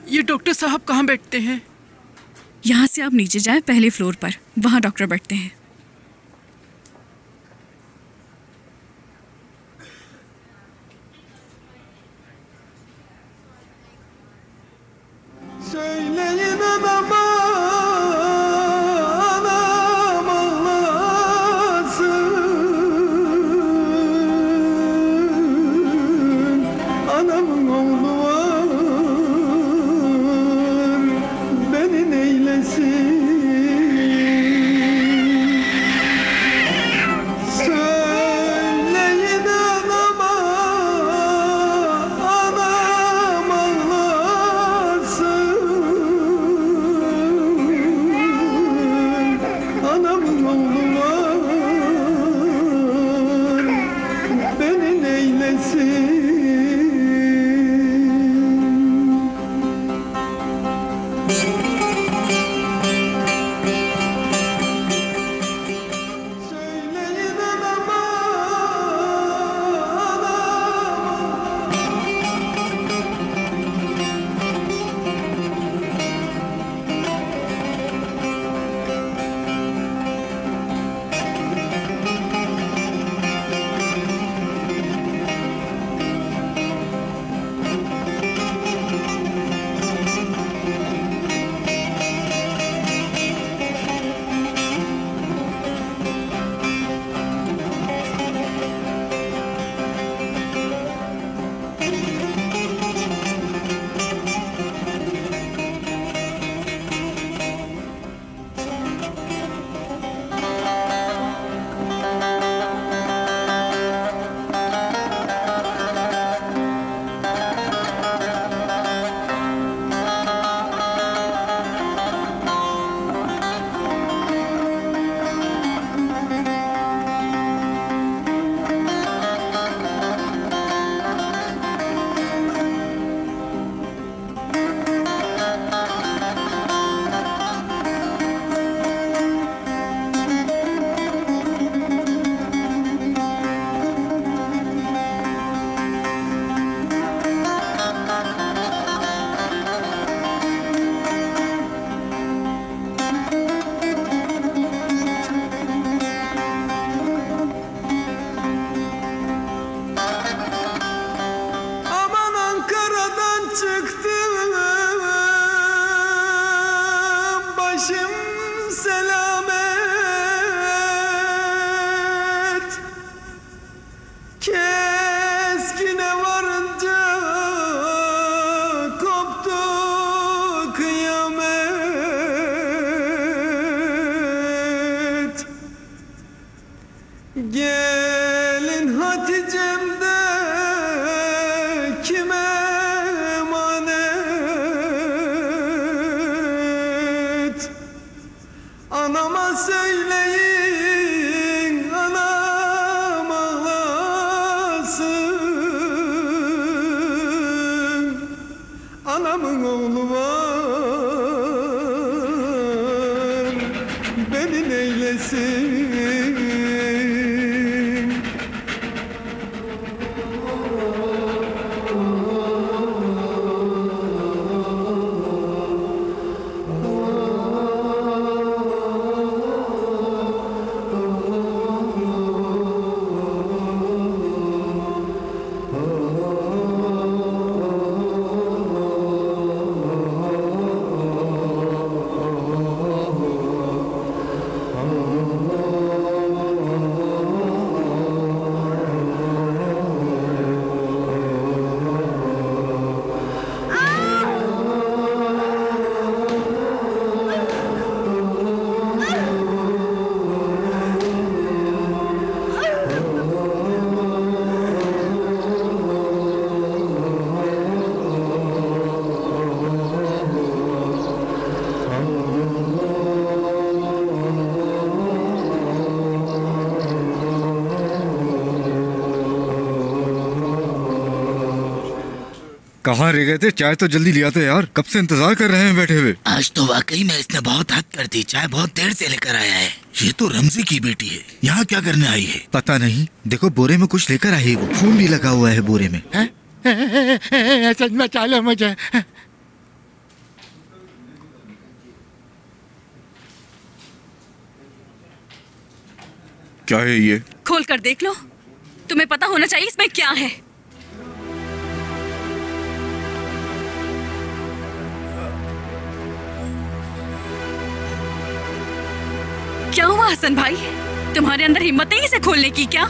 ये डॉक्टर साहब कहाँ बैठते हैं? यहाँ से आप नीचे जाएं, पहले फ्लोर पर, वहाँ डॉक्टर बैठते हैं। Söyleyin anama, anam ağlasın. Anamın oğlu var, beni neylesin. Söyleyin anama, anam ağlasın. Anamın oğlu var, beni neylesin. Söyleyin anama, aman Ankara'dan çıktım, başım selamet. Keskine varınca koptu kıyamet. Gelin Hatice'm de kime emanet? Anama söyleyin, anam ağlasın. Anamın oğlu var, beni neylesin. कहाँ रह गए थे? चाय तो जल्दी लिया था यार, कब से इंतजार कर रहे हैं बैठे हुए। आज तो वाकई में इसने बहुत हद कर दी, चाय बहुत देर से लेकर आया है। ये तो रमजी की बेटी है, यहाँ क्या करने आई है? पता नहीं, देखो बोरे में कुछ लेकर आई है, वो खून भी लगा हुआ है बोरे में। सच में चालो मुझे। क्या है ये? खोल कर देख लो, तुम्हें पता होना चाहिए इसमें क्या है। क्या हुआ हसन भाई, तुम्हारे अंदर हिम्मत नहीं इसे खोलने की क्या?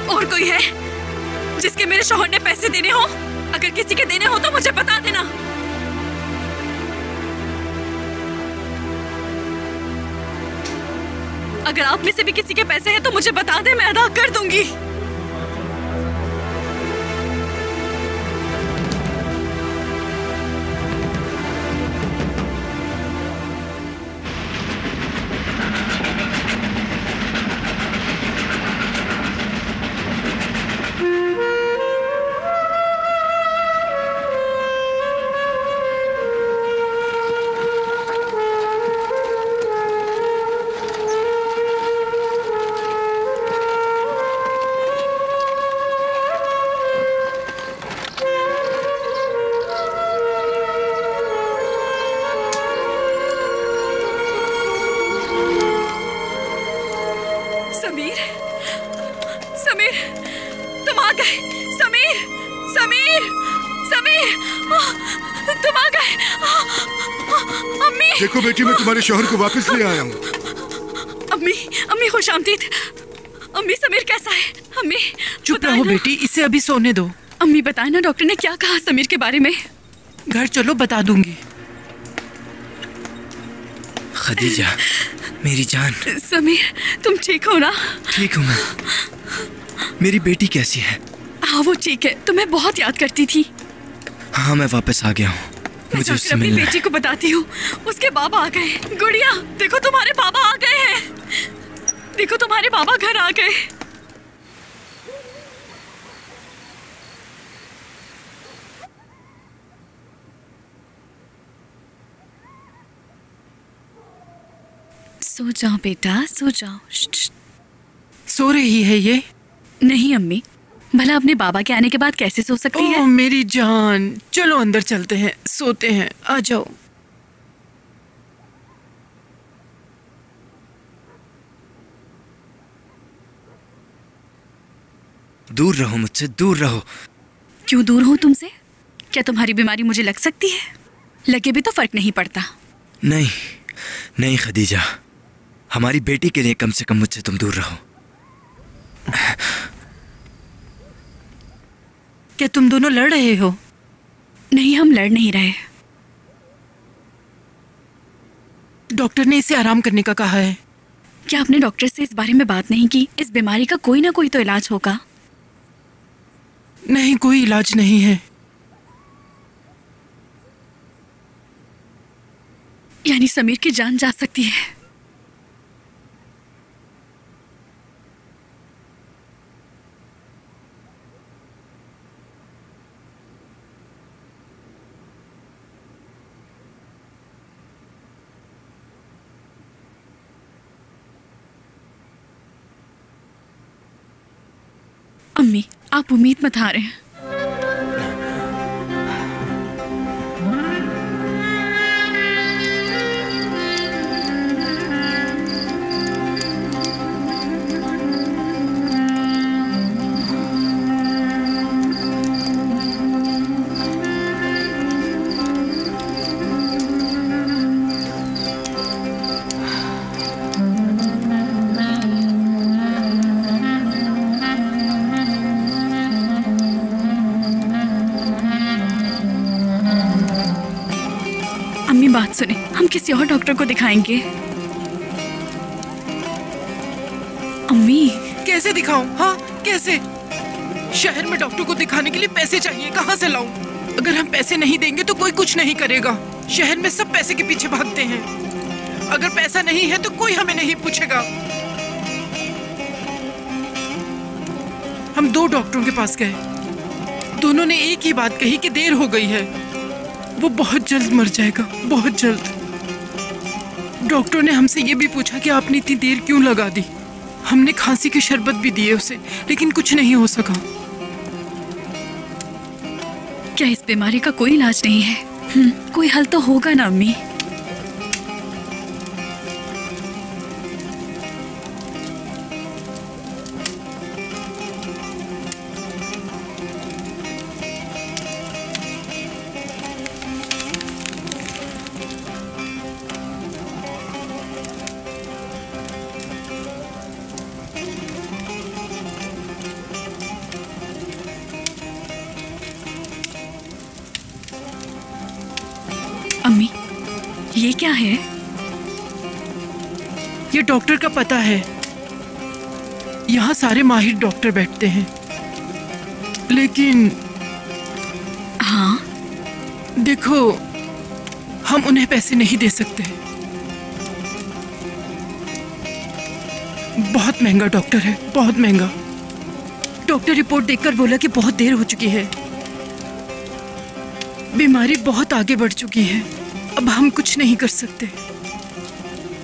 और कोई है जिसके मेरे शौहर ने पैसे देने हो? अगर किसी के देने हो तो मुझे बता देना। अगर आप में से भी किसी के पैसे हैं तो मुझे बता दे, मैं अदा कर दूंगी। समीर, समीर, तुम आ गए। समीर, समीर, समीर, तुम आ गए। अम्मी, देखो बेटी, मैं तुम्हारे शौहर को वापस ले आया हूँ। अम्मी, अम्मी खुश आमदीद। अम्मी, समीर कैसा है? अम्मी चुप रहो बेटी, इसे अभी सोने दो। अम्मी बताए ना डॉक्टर ने क्या कहा समीर के बारे में? घर चलो, बता दूंगी। खदीजा, मेरी जान। समीर, तुम ठीक हो ना? ठीक हूँ मैं। मेरी बेटी कैसी है? हाँ वो ठीक है, तुम्हें बहुत याद करती थी। हाँ मैं वापस आ गया हूँ, मुझे उससे अपनी मिलना है। बेटी को बताती हूँ, उसके बाबा आ गए। गुड़िया देखो, तुम्हारे बाबा आ गए हैं। देखो तुम्हारे बाबा घर आ गए। सो जाओ बेटा, सो जाओ। सो रही है ये? नहीं अम्मी, भला अपने बाबा के आने के बाद कैसे सो सकती है? ओह मेरी जान, चलो अंदर चलते हैं, सोते हैं, आ जाओ। दूर रहो मुझसे, दूर रहो। क्यों दूर हूँ तुमसे? क्या तुम्हारी बीमारी मुझे लग सकती है? लगे भी तो फर्क नहीं पड़ता। नहीं नहीं खदीजा, हमारी बेटी के लिए कम से कम मुझसे तुम दूर रहो। क्या तुम दोनों लड़ रहे हो? नहीं, हम लड़ नहीं रहे। डॉक्टर ने इसे आराम करने का कहा है। क्या आपने डॉक्टर से इस बारे में बात नहीं की? इस बीमारी का कोई ना कोई तो इलाज होगा। नहीं, कोई इलाज नहीं है। यानी समीर की जान जा सकती है। अम्मी, आप उम्मीद मत हारें। हम किसी और डॉक्टर को दिखाएंगे। अम्मी कैसे दिखाऊं? हाँ कैसे? शहर में डॉक्टर को दिखाने के लिए पैसे चाहिए, कहाँ से लाऊं? अगर हम पैसे नहीं देंगे तो कोई कुछ नहीं करेगा। शहर में सब पैसे के पीछे भागते हैं। अगर पैसा नहीं है तो कोई हमें नहीं पूछेगा। हम 2 डॉक्टरों के पास गए, दोनों ने एक ही बात कही कि देर हो गई है, वो बहुत जल्द मर जाएगा, बहुत जल्द। डॉक्टर ने हमसे ये भी पूछा कि आपने इतनी देर क्यों लगा दी। हमने खांसी के शरबत भी दिए उसे, लेकिन कुछ नहीं हो सका। क्या इस बीमारी का कोई इलाज नहीं है? कोई हल तो होगा ना अम्मी। अम्मी ये क्या है? ये डॉक्टर का पता है। यहाँ सारे माहिर डॉक्टर बैठते हैं, लेकिन हाँ देखो हम उन्हें पैसे नहीं दे सकते। बहुत महंगा डॉक्टर है, बहुत महंगा। डॉक्टर रिपोर्ट देखकर बोला कि बहुत देर हो चुकी है, बीमारी बहुत आगे बढ़ चुकी है, अब हम कुछ नहीं कर सकते।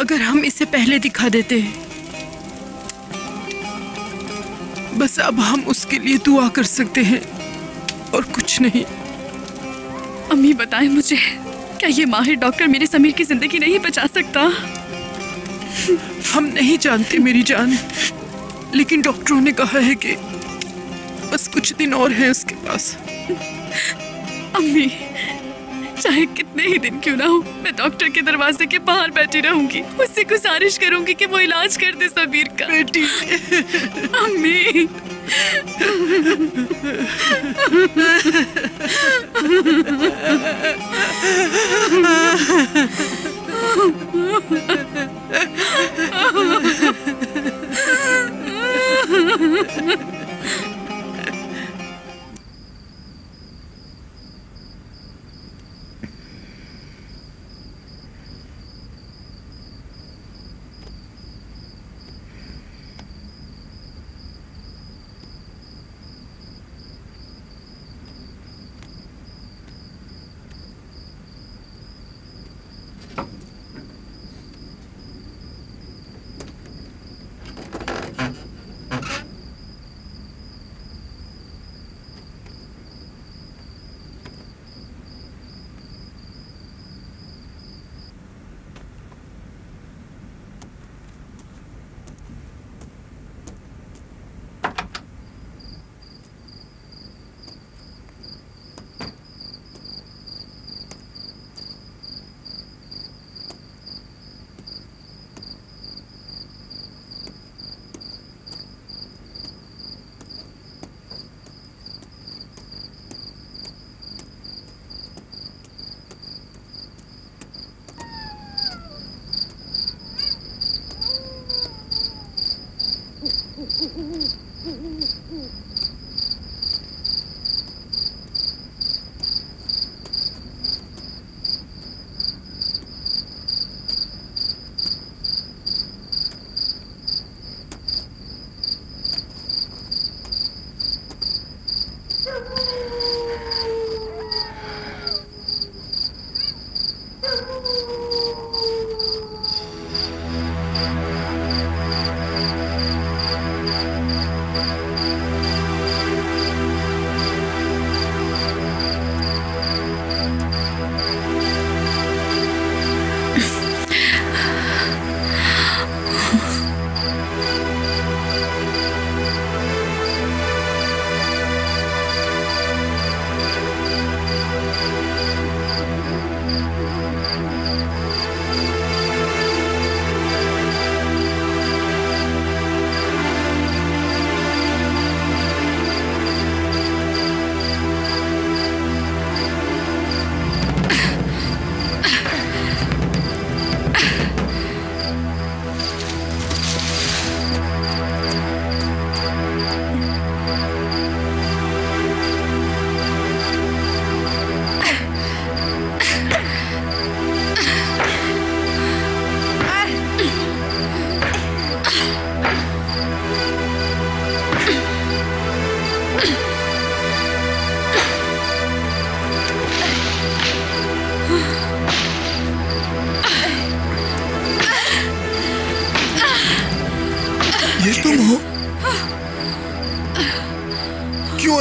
अगर हम इसे पहले दिखा देते, बस अब हम उसके लिए दुआ कर सकते हैं और कुछ नहीं। अम्मी बताएं मुझे, क्या ये माहिर डॉक्टर मेरे समीर की जिंदगी नहीं बचा सकता? हम नहीं जानते मेरी जान, लेकिन डॉक्टरों ने कहा है कि बस कुछ दिन और हैं उसके पास। अम्मी चाहे कितने ही दिन क्यों ना हो, मैं डॉक्टर के दरवाजे के बाहर बैठी रहूंगी, उससे गुजारिश करूंगी कि वो इलाज कर दे समीर का। बेटी अम्मी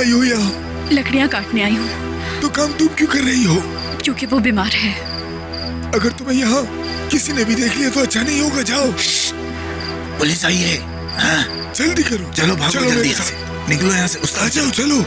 आई हो यहाँ? लकड़ियाँ काटने आई हूँ। तो काम तुम क्यों कर रही हो? क्योंकि वो बीमार है। अगर तुम्हें यहाँ किसी ने भी देख लिया तो अच्छा नहीं होगा। जाओ। पुलिस आई है। हाँ? जल्दी करो। चलो भागो, जल्दी यहाँ से निकलो, यहाँ से उस्ताद। जाओ चलो।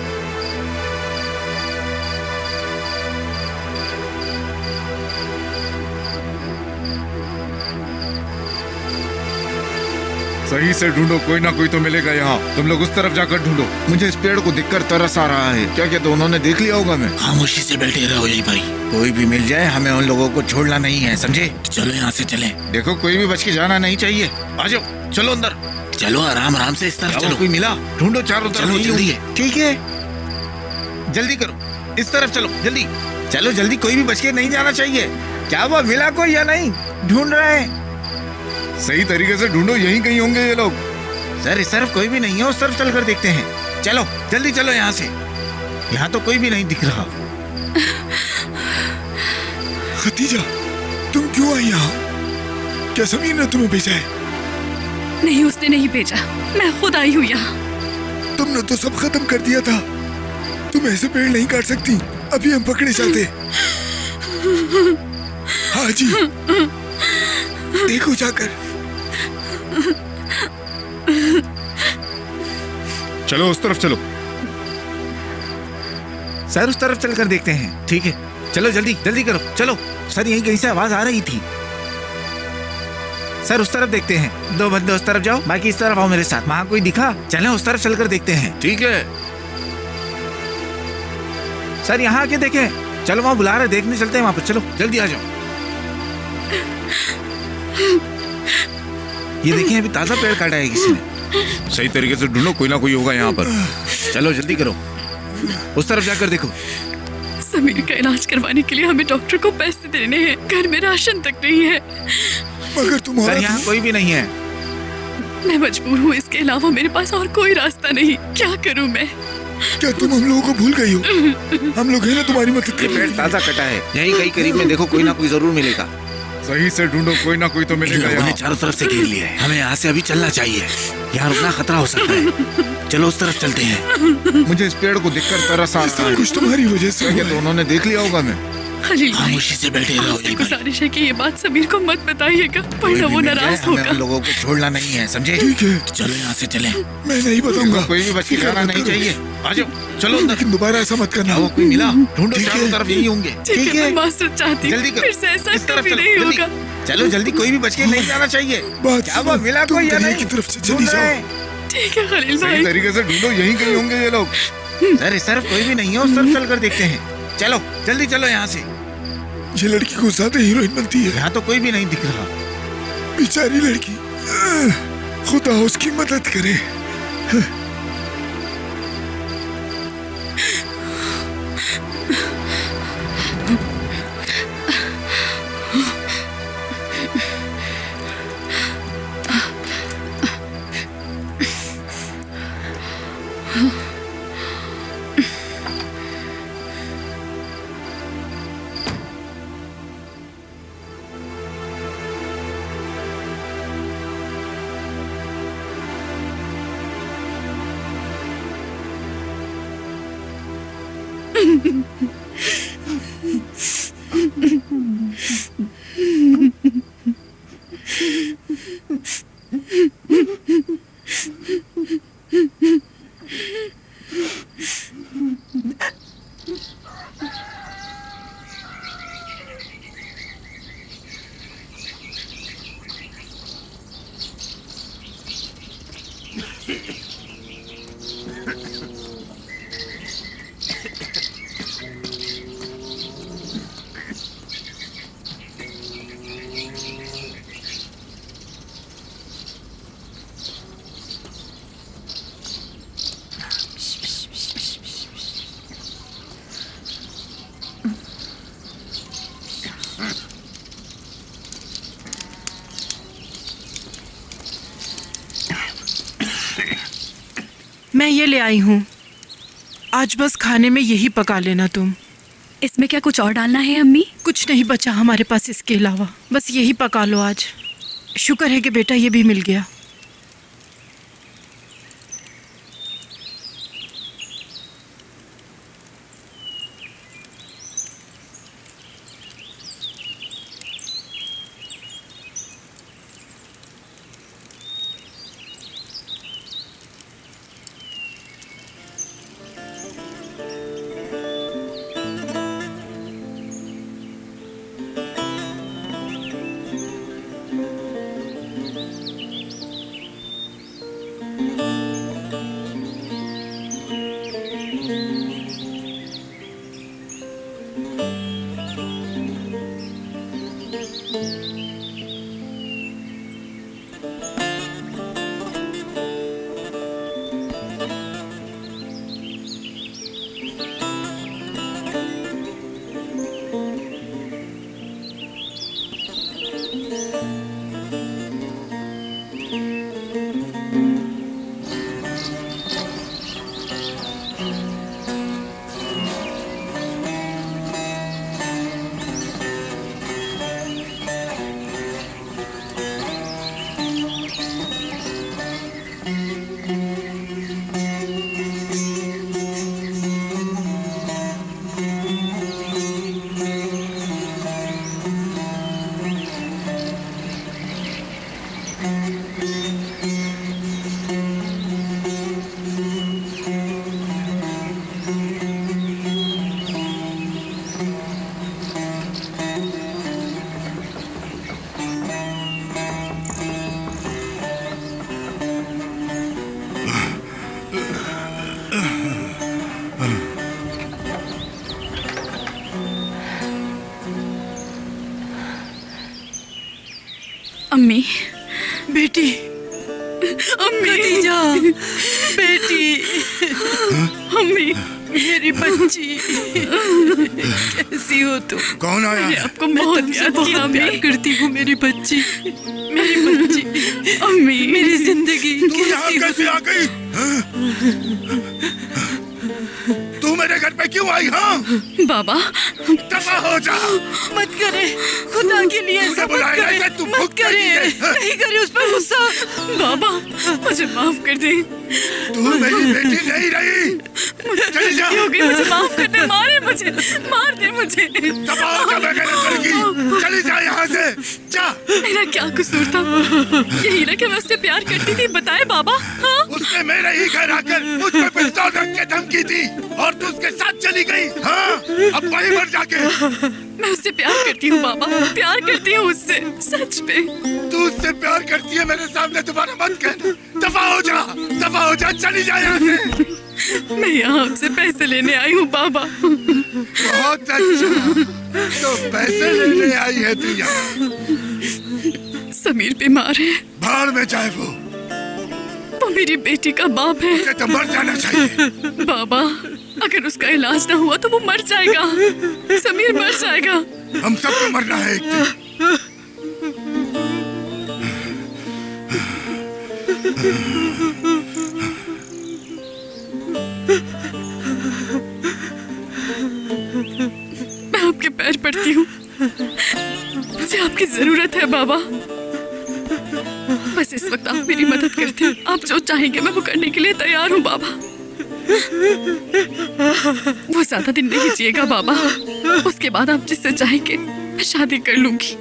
सही से ढूंढो, कोई ना कोई तो मिलेगा यहाँ। तुम लोग उस तरफ जाकर ढूंढो। मुझे इस पेड़ को देखकर तरस आ रहा है। क्या कहते उन्होंने देख लिया होगा? मैं खामोशी से बैठे रहो यही भाई, कोई भी मिल जाए हमें उन लोगों को छोड़ना नहीं है, समझे? चलो यहाँ से चले। देखो कोई भी बच के जाना नहीं चाहिए। आ जाओ, चलो अंदर। चलो आराम आराम से इस तरफ चलो। कोई मिला? ढूंढो चारों तरफ। चलो जल्दी है। ठीक है, जल्दी करो, इस तरफ चलो जल्दी। चलो जल्दी, कोई भी बच के नहीं जाना चाहिए। क्या वो मिला कोई या नहीं? ढूंढ रहे हैं। सही तरीके से ढूंढो, यहीं कहीं होंगे ये लोग। सर इस तरफ कोई भी नहीं है, उस तरफ चलकर देखते हैं। चलो जल्दी चलो यहाँ से। यहाँ तो कोई भी नहीं दिख रहा। खतीजा, तुम क्यों आई यहाँ? क्या समीर ने तुम्हें भेजा है? नहीं, उसने नहीं भेजा, मैं खुद आई हूँ यहाँ। तुमने तो सब खत्म कर दिया था। तुम ऐसे पेड़ नहीं काट सकती, अभी हम पकड़े जाते। हाँ जी, देखो जाकर। चलो उस तरफ चलो। सर उस तरफ चलकर देखते हैं। ठीक है, चलो जल्दी जल्दी करो, चलो। सर यहीं कहीं से आवाज आ रही थी। सर उस तरफ देखते हैं। दो बंदे उस तरफ जाओ, बाकी इस तरफ आओ मेरे साथ। वहाँ कोई दिखा? चलें उस तरफ चलकर देखते हैं। ठीक है सर, यहाँ आके देखें। चलो वहाँ बुला रहे, देखने चलते हैं वहाँ पर। चलो जल्दी आ जाओ। ये देखिए, अभी ताजा पेड़ काटा है किसी ने। सही तरीके से ढूंढो, कोई ना कोई होगा यहाँ पर। चलो जल्दी करो, उस तरफ जाकर देखो। समीर का इलाज करवाने के लिए हमें डॉक्टर को पैसे देने हैं, घर में राशन तक नहीं है। मगर तुम्हारा सर यहाँ कोई भी नहीं है। मैं मजबूर हूँ, इसके अलावा मेरे पास और कोई रास्ता नहीं। क्या करूँ मैं? क्या तुम हम लोगों को भूल गई हो? हम लोग हैं ना तुम्हारी मदद ये पेड़ ताजा कटा है, यहीं कहीं करीब में देखो, कोई ना कोई जरूर मिलेगा। सही से ढूंढो, कोई ना कोई तो मिलेगा। लोगों ने चारों तरफ से घेर लिया है, हमें यहाँ से अभी चलना चाहिए। यहाँ रुकना खतरा हो सकता है। चलो उस तरफ चलते हैं। मुझे इस पेड़ को देखकर तरस आ रहा है। कुछ तुम्हारी वजह से क्या तो उन्होंने देख लिया होगा? मैं खलील भाई, खामोशी से बैठे रहो। आपसे गुजारिश है कि ये बात समीर को मत बताइएगा, वरना वो नाराज होगा। हमें लोगों को छोड़ना नहीं है, समझे? ठीक है, चलो यहाँ से चलें। मैं नहीं बताऊंगा। कोई भी बच के जाना नहीं चाहिए। आ जाओ, चलो अंदर। लेकिन दोबारा ऐसा मत करना। वो कोई मिला? ढूंढो, चारों तरफ यही होंगे। ठीक है, मैं मास्टर चाहती हूँ, जल्दी करो, फिर से ऐसा इस तरफ कभी चलो, नहीं जल्दी। होगा। चलो जल्दी, कोई भी बच के नहीं जाना चाहिए। क्या वो मिला कोई या नहीं? की तरफ से चली जाओ। ठीक है खलील सही भाई। तरीके से ढूंढो, यहीं कहीं होंगे ये लोग। सर इस तरफ कोई भी नहीं है, उस तरफ चलकर देखते हैं। चलो जल्दी चलो यहाँ से। ये लड़की को ज्यादा हीरोइन बनती है। यहाँ तो कोई भी नहीं दिख रहा। बेचारी लड़की, खुदा उसकी मदद करे। मैं ये ले आई हूँ, आज बस खाने में यही पका लेना तुम। इसमें क्या कुछ और डालना है अम्मी? कुछ नहीं बचा हमारे पास इसके अलावा, बस यही पका लो आज। शुक्र है कि बेटा ये भी मिल गया। अम्मी, बेटी, अम्मी जा, बेटी, अम्मी, मेरी बच्ची, कैसी हो तुम? कौन आया? आपको बहुत प्यार करती हूँ मेरी बच्ची, मेरी बच्ची, अम्मी, मेरी जिंदगी तू यहाँ कैसे आ गई? तू मेरे घर पे क्यों आई? हाँ बाबा, दफा हो जा। मत करे, खुदा के लिए ऐसा मत करे, मत करे, नहीं करे उस पर गुस्सा। बाबा, मुझे माफ कर दे। तू मेरी बेटी नहीं रही। चली जा। मुझे माफ कर दे, मारे मुझे, मार दे मुझे। दफा हो जा मेरे घर की। चली जा यहाँ से, जा। मेरा क्या कसूर था? यही ना कि मैं उससे प्यार करती थी, बताए बाबा? हाँ? उसने मेरे ही घर आकर मुझ पे पिस्तौल रख के धमकी दी और तू उसके साथ चली गई। हाँ, अब वहीं मर जाके। मैं उससे प्यार करती हूँ बाबा, प्यार करती हूँ उससे, सच में। तू उससे प्यार करती है, मेरे सामने दोबारा मत कहना। दफा हो जा, दफा हो जा, चली जा यहाँ से। मैं यहाँ आपसे पैसे लेने आई हूँ बाबा। बहुत अच्छा, तो पैसे लेने आई है तू यहाँ? समीर बीमार है। भाड़ में जाए वो मेरी बेटी का बाप है। उसे तो मर जाना चाहिए। बाबा, अगर उसका इलाज ना हुआ तो वो मर जाएगा, समीर मर जाएगा। हम सबको मरना है एक दिन। मैं आपके पैर पड़ती हूँ, मुझे आपकी जरूरत है बाबा। बस इस वक्त आप मेरी मदद करते हैं। आप जो चाहेंगे मैं वो करने के लिए तैयार हूँ बाबा। वो ज्यादा दिन नहीं जिएगा बाबा, उसके बाद आप जिससे चाहेंगे मैं शादी कर लूंगी।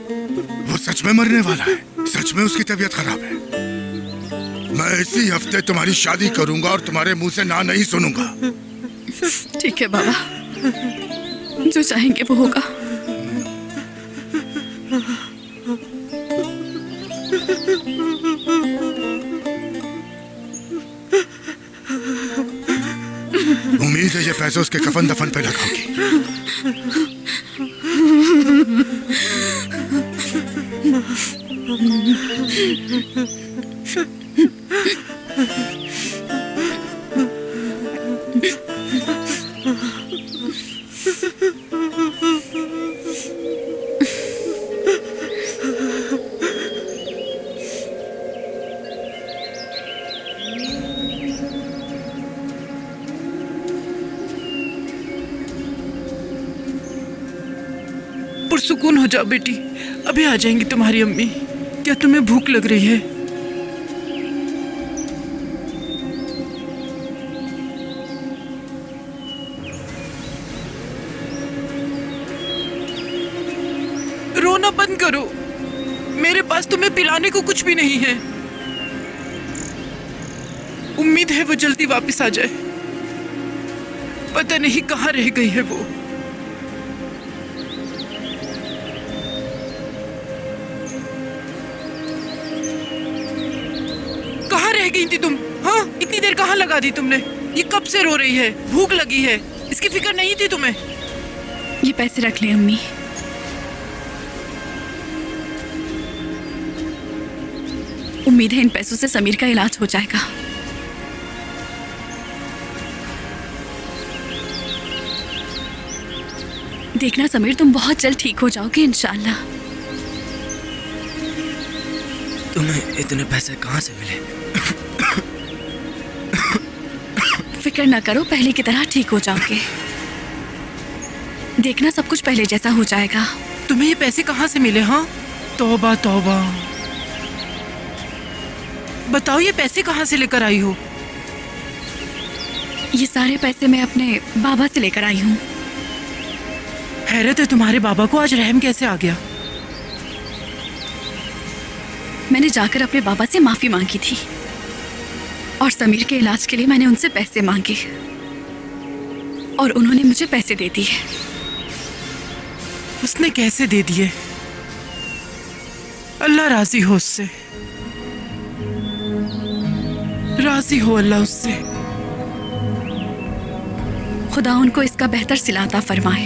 वो सच में मरने वाला है, सच में उसकी तबीयत खराब है। मैं इसी हफ्ते तुम्हारी शादी करूंगा और तुम्हारे मुंह से ना नहीं सुनूंगा। ठीक है बाबा, जो चाहेंगे वो होगा। उम्मीद है ये पैसे उसके कफन दफन पे लगाओगी। पुरसुकून हो जाओ बेटी, अभी आ जाएंगी तुम्हारी अम्मी। क्या तुम्हें भूख लग रही है? रोना बंद करो, मेरे पास तुम्हें पिलाने को कुछ भी नहीं है। उम्मीद है वो जल्दी वापस आ जाए, पता नहीं कहाँ रह गई है वो। रह गई थी तुम? हाँ, इतनी देर कहाँ लगा दी तुमने? ये कब से रो रही है? भूख लगी है, इसकी फिक्र नहीं थी तुम्हें? ये पैसे रख ले अम्मी। उम्मीद है इन पैसों से समीर का इलाज हो जाएगा। देखना समीर, तुम बहुत जल्द ठीक हो जाओगे इंशाल्लाह। तुम्हें इतने पैसे कहाँ से मिले? फिक्र ना करो, पहले की तरह ठीक हो जाओगे। देखना सब कुछ पहले जैसा हो जाएगा। तुम्हें ये पैसे कहाँ से मिले? हाँ, तौबा तौबा। बताओ ये पैसे कहाँ से लेकर आई हो? ये सारे पैसे मैं अपने बाबा से लेकर आई हूँ। हैरत है, तुम्हारे बाबा को आज रहम कैसे आ गया? मैंने जाकर अपने बाबा से माफी मांगी थी और समीर के इलाज के लिए मैंने उनसे पैसे मांगे और उन्होंने मुझे पैसे दे दिए। उसने कैसे दे दिए? अल्लाह राजी हो उससे, राजी हो अल्लाह उससे। खुदा उनको इसका बेहतर सिला अता फरमाए।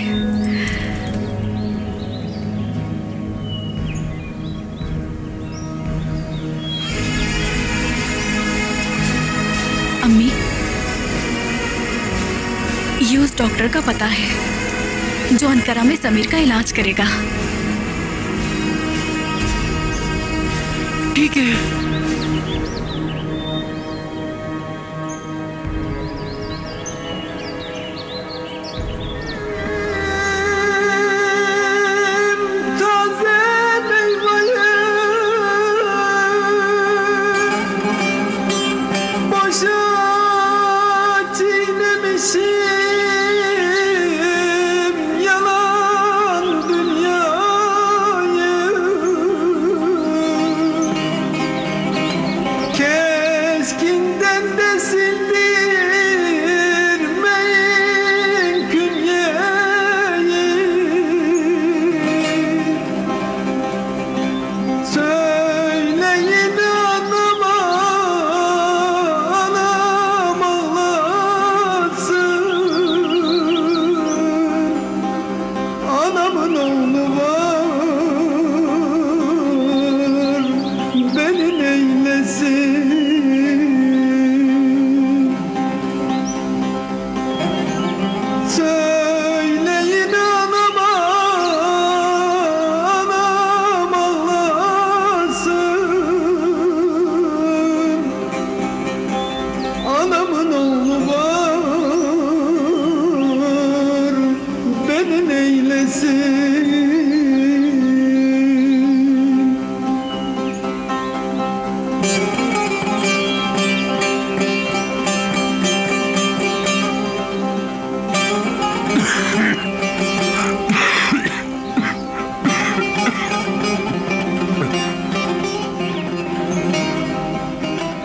अम्मी, ये उस डॉक्टर का पता है जो अनकरा में समीर का इलाज करेगा। ठीक है।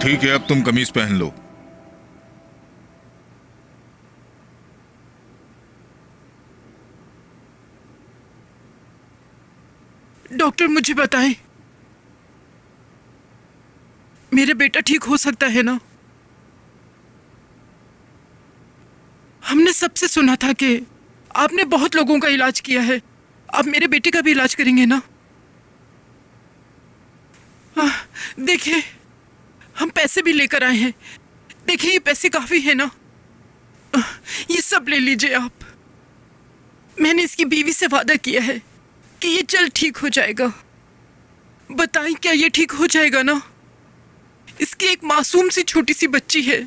ठीक है, अब तुम कमीज पहन लो। डॉक्टर मुझे बताएं, मेरा बेटा ठीक हो सकता है ना? हमने सबसे सुना था कि आपने बहुत लोगों का इलाज किया है, आप मेरे बेटे का भी इलाज करेंगे ना? देखिए, हम पैसे भी लेकर आए हैं। देखिए, ये पैसे काफी है ना? ये सब ले लीजिए आप। मैंने इसकी बीवी से वादा किया है कि ये जल्द ठीक हो जाएगा। बताएं, क्या ये ठीक हो जाएगा ना? इसकी एक मासूम सी छोटी सी बच्ची है।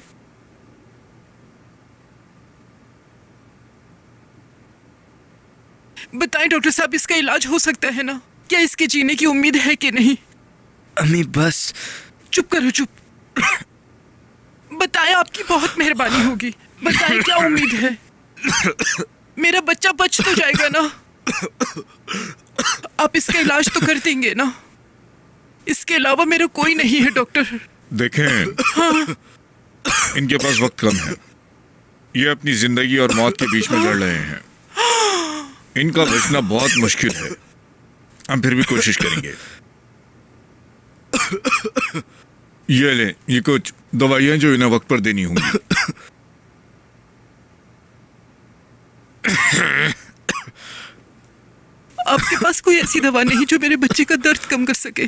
बताएं डॉक्टर साहब, इसका इलाज हो सकता है ना? क्या इसके जीने की उम्मीद है कि नहीं? अम्मी बस चुप करो, चुप। बताएं, आपकी बहुत मेहरबानी होगी। बताएं, क्या उम्मीद है? मेरा बच्चा बच तो जाएगा ना? आप इसका इलाज तो कर देंगे ना? इसके अलावा मेरा कोई नहीं है डॉक्टर। देखें, हाँ। इनके पास वक्त कम है। ये अपनी जिंदगी और मौत के बीच में लड़ रहे हैं। इनका बचना बहुत मुश्किल है। हम फिर भी कोशिश करेंगे। ये लें, ये कुछ दवाइयां जो इन्हें वक्त पर देनी होंगी। आपके पास कोई ऐसी दवा नहीं जो मेरे बच्चे का दर्द कम कर सके?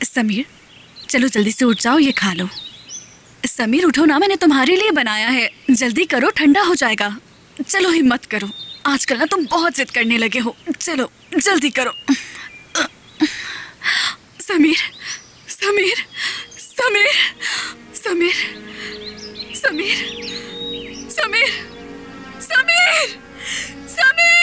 समीर चलो जल्दी से उठ जाओ, ये खा लो। समीर उठो ना, मैंने तुम्हारे लिए बनाया है, जल्दी करो ठंडा हो जाएगा। चलो हिम्मत करो, आजकल ना तुम बहुत जिद करने लगे हो, चलो जल्दी करो। समीर समीर समीर समीर समीर समीर समीर समीर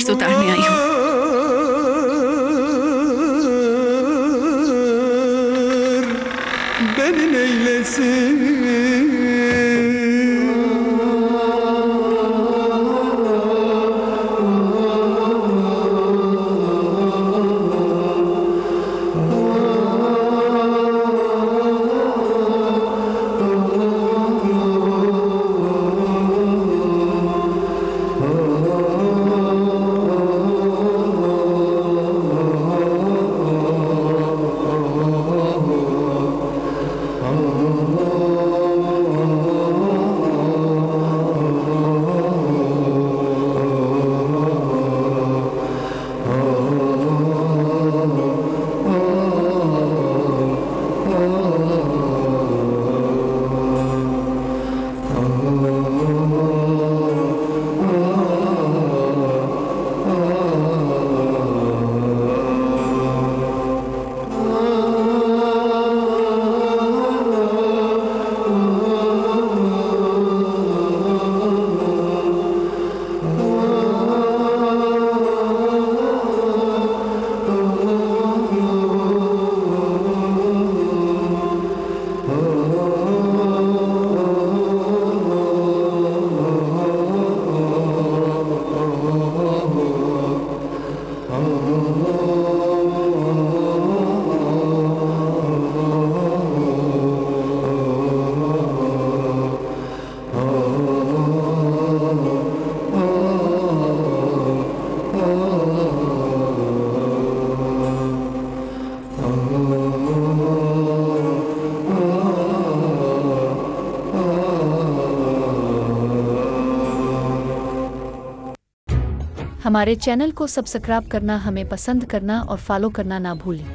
उतारने आई हूँ। हमारे चैनल को सब्सक्राइब करना, हमें पसंद करना और फॉलो करना ना भूलें।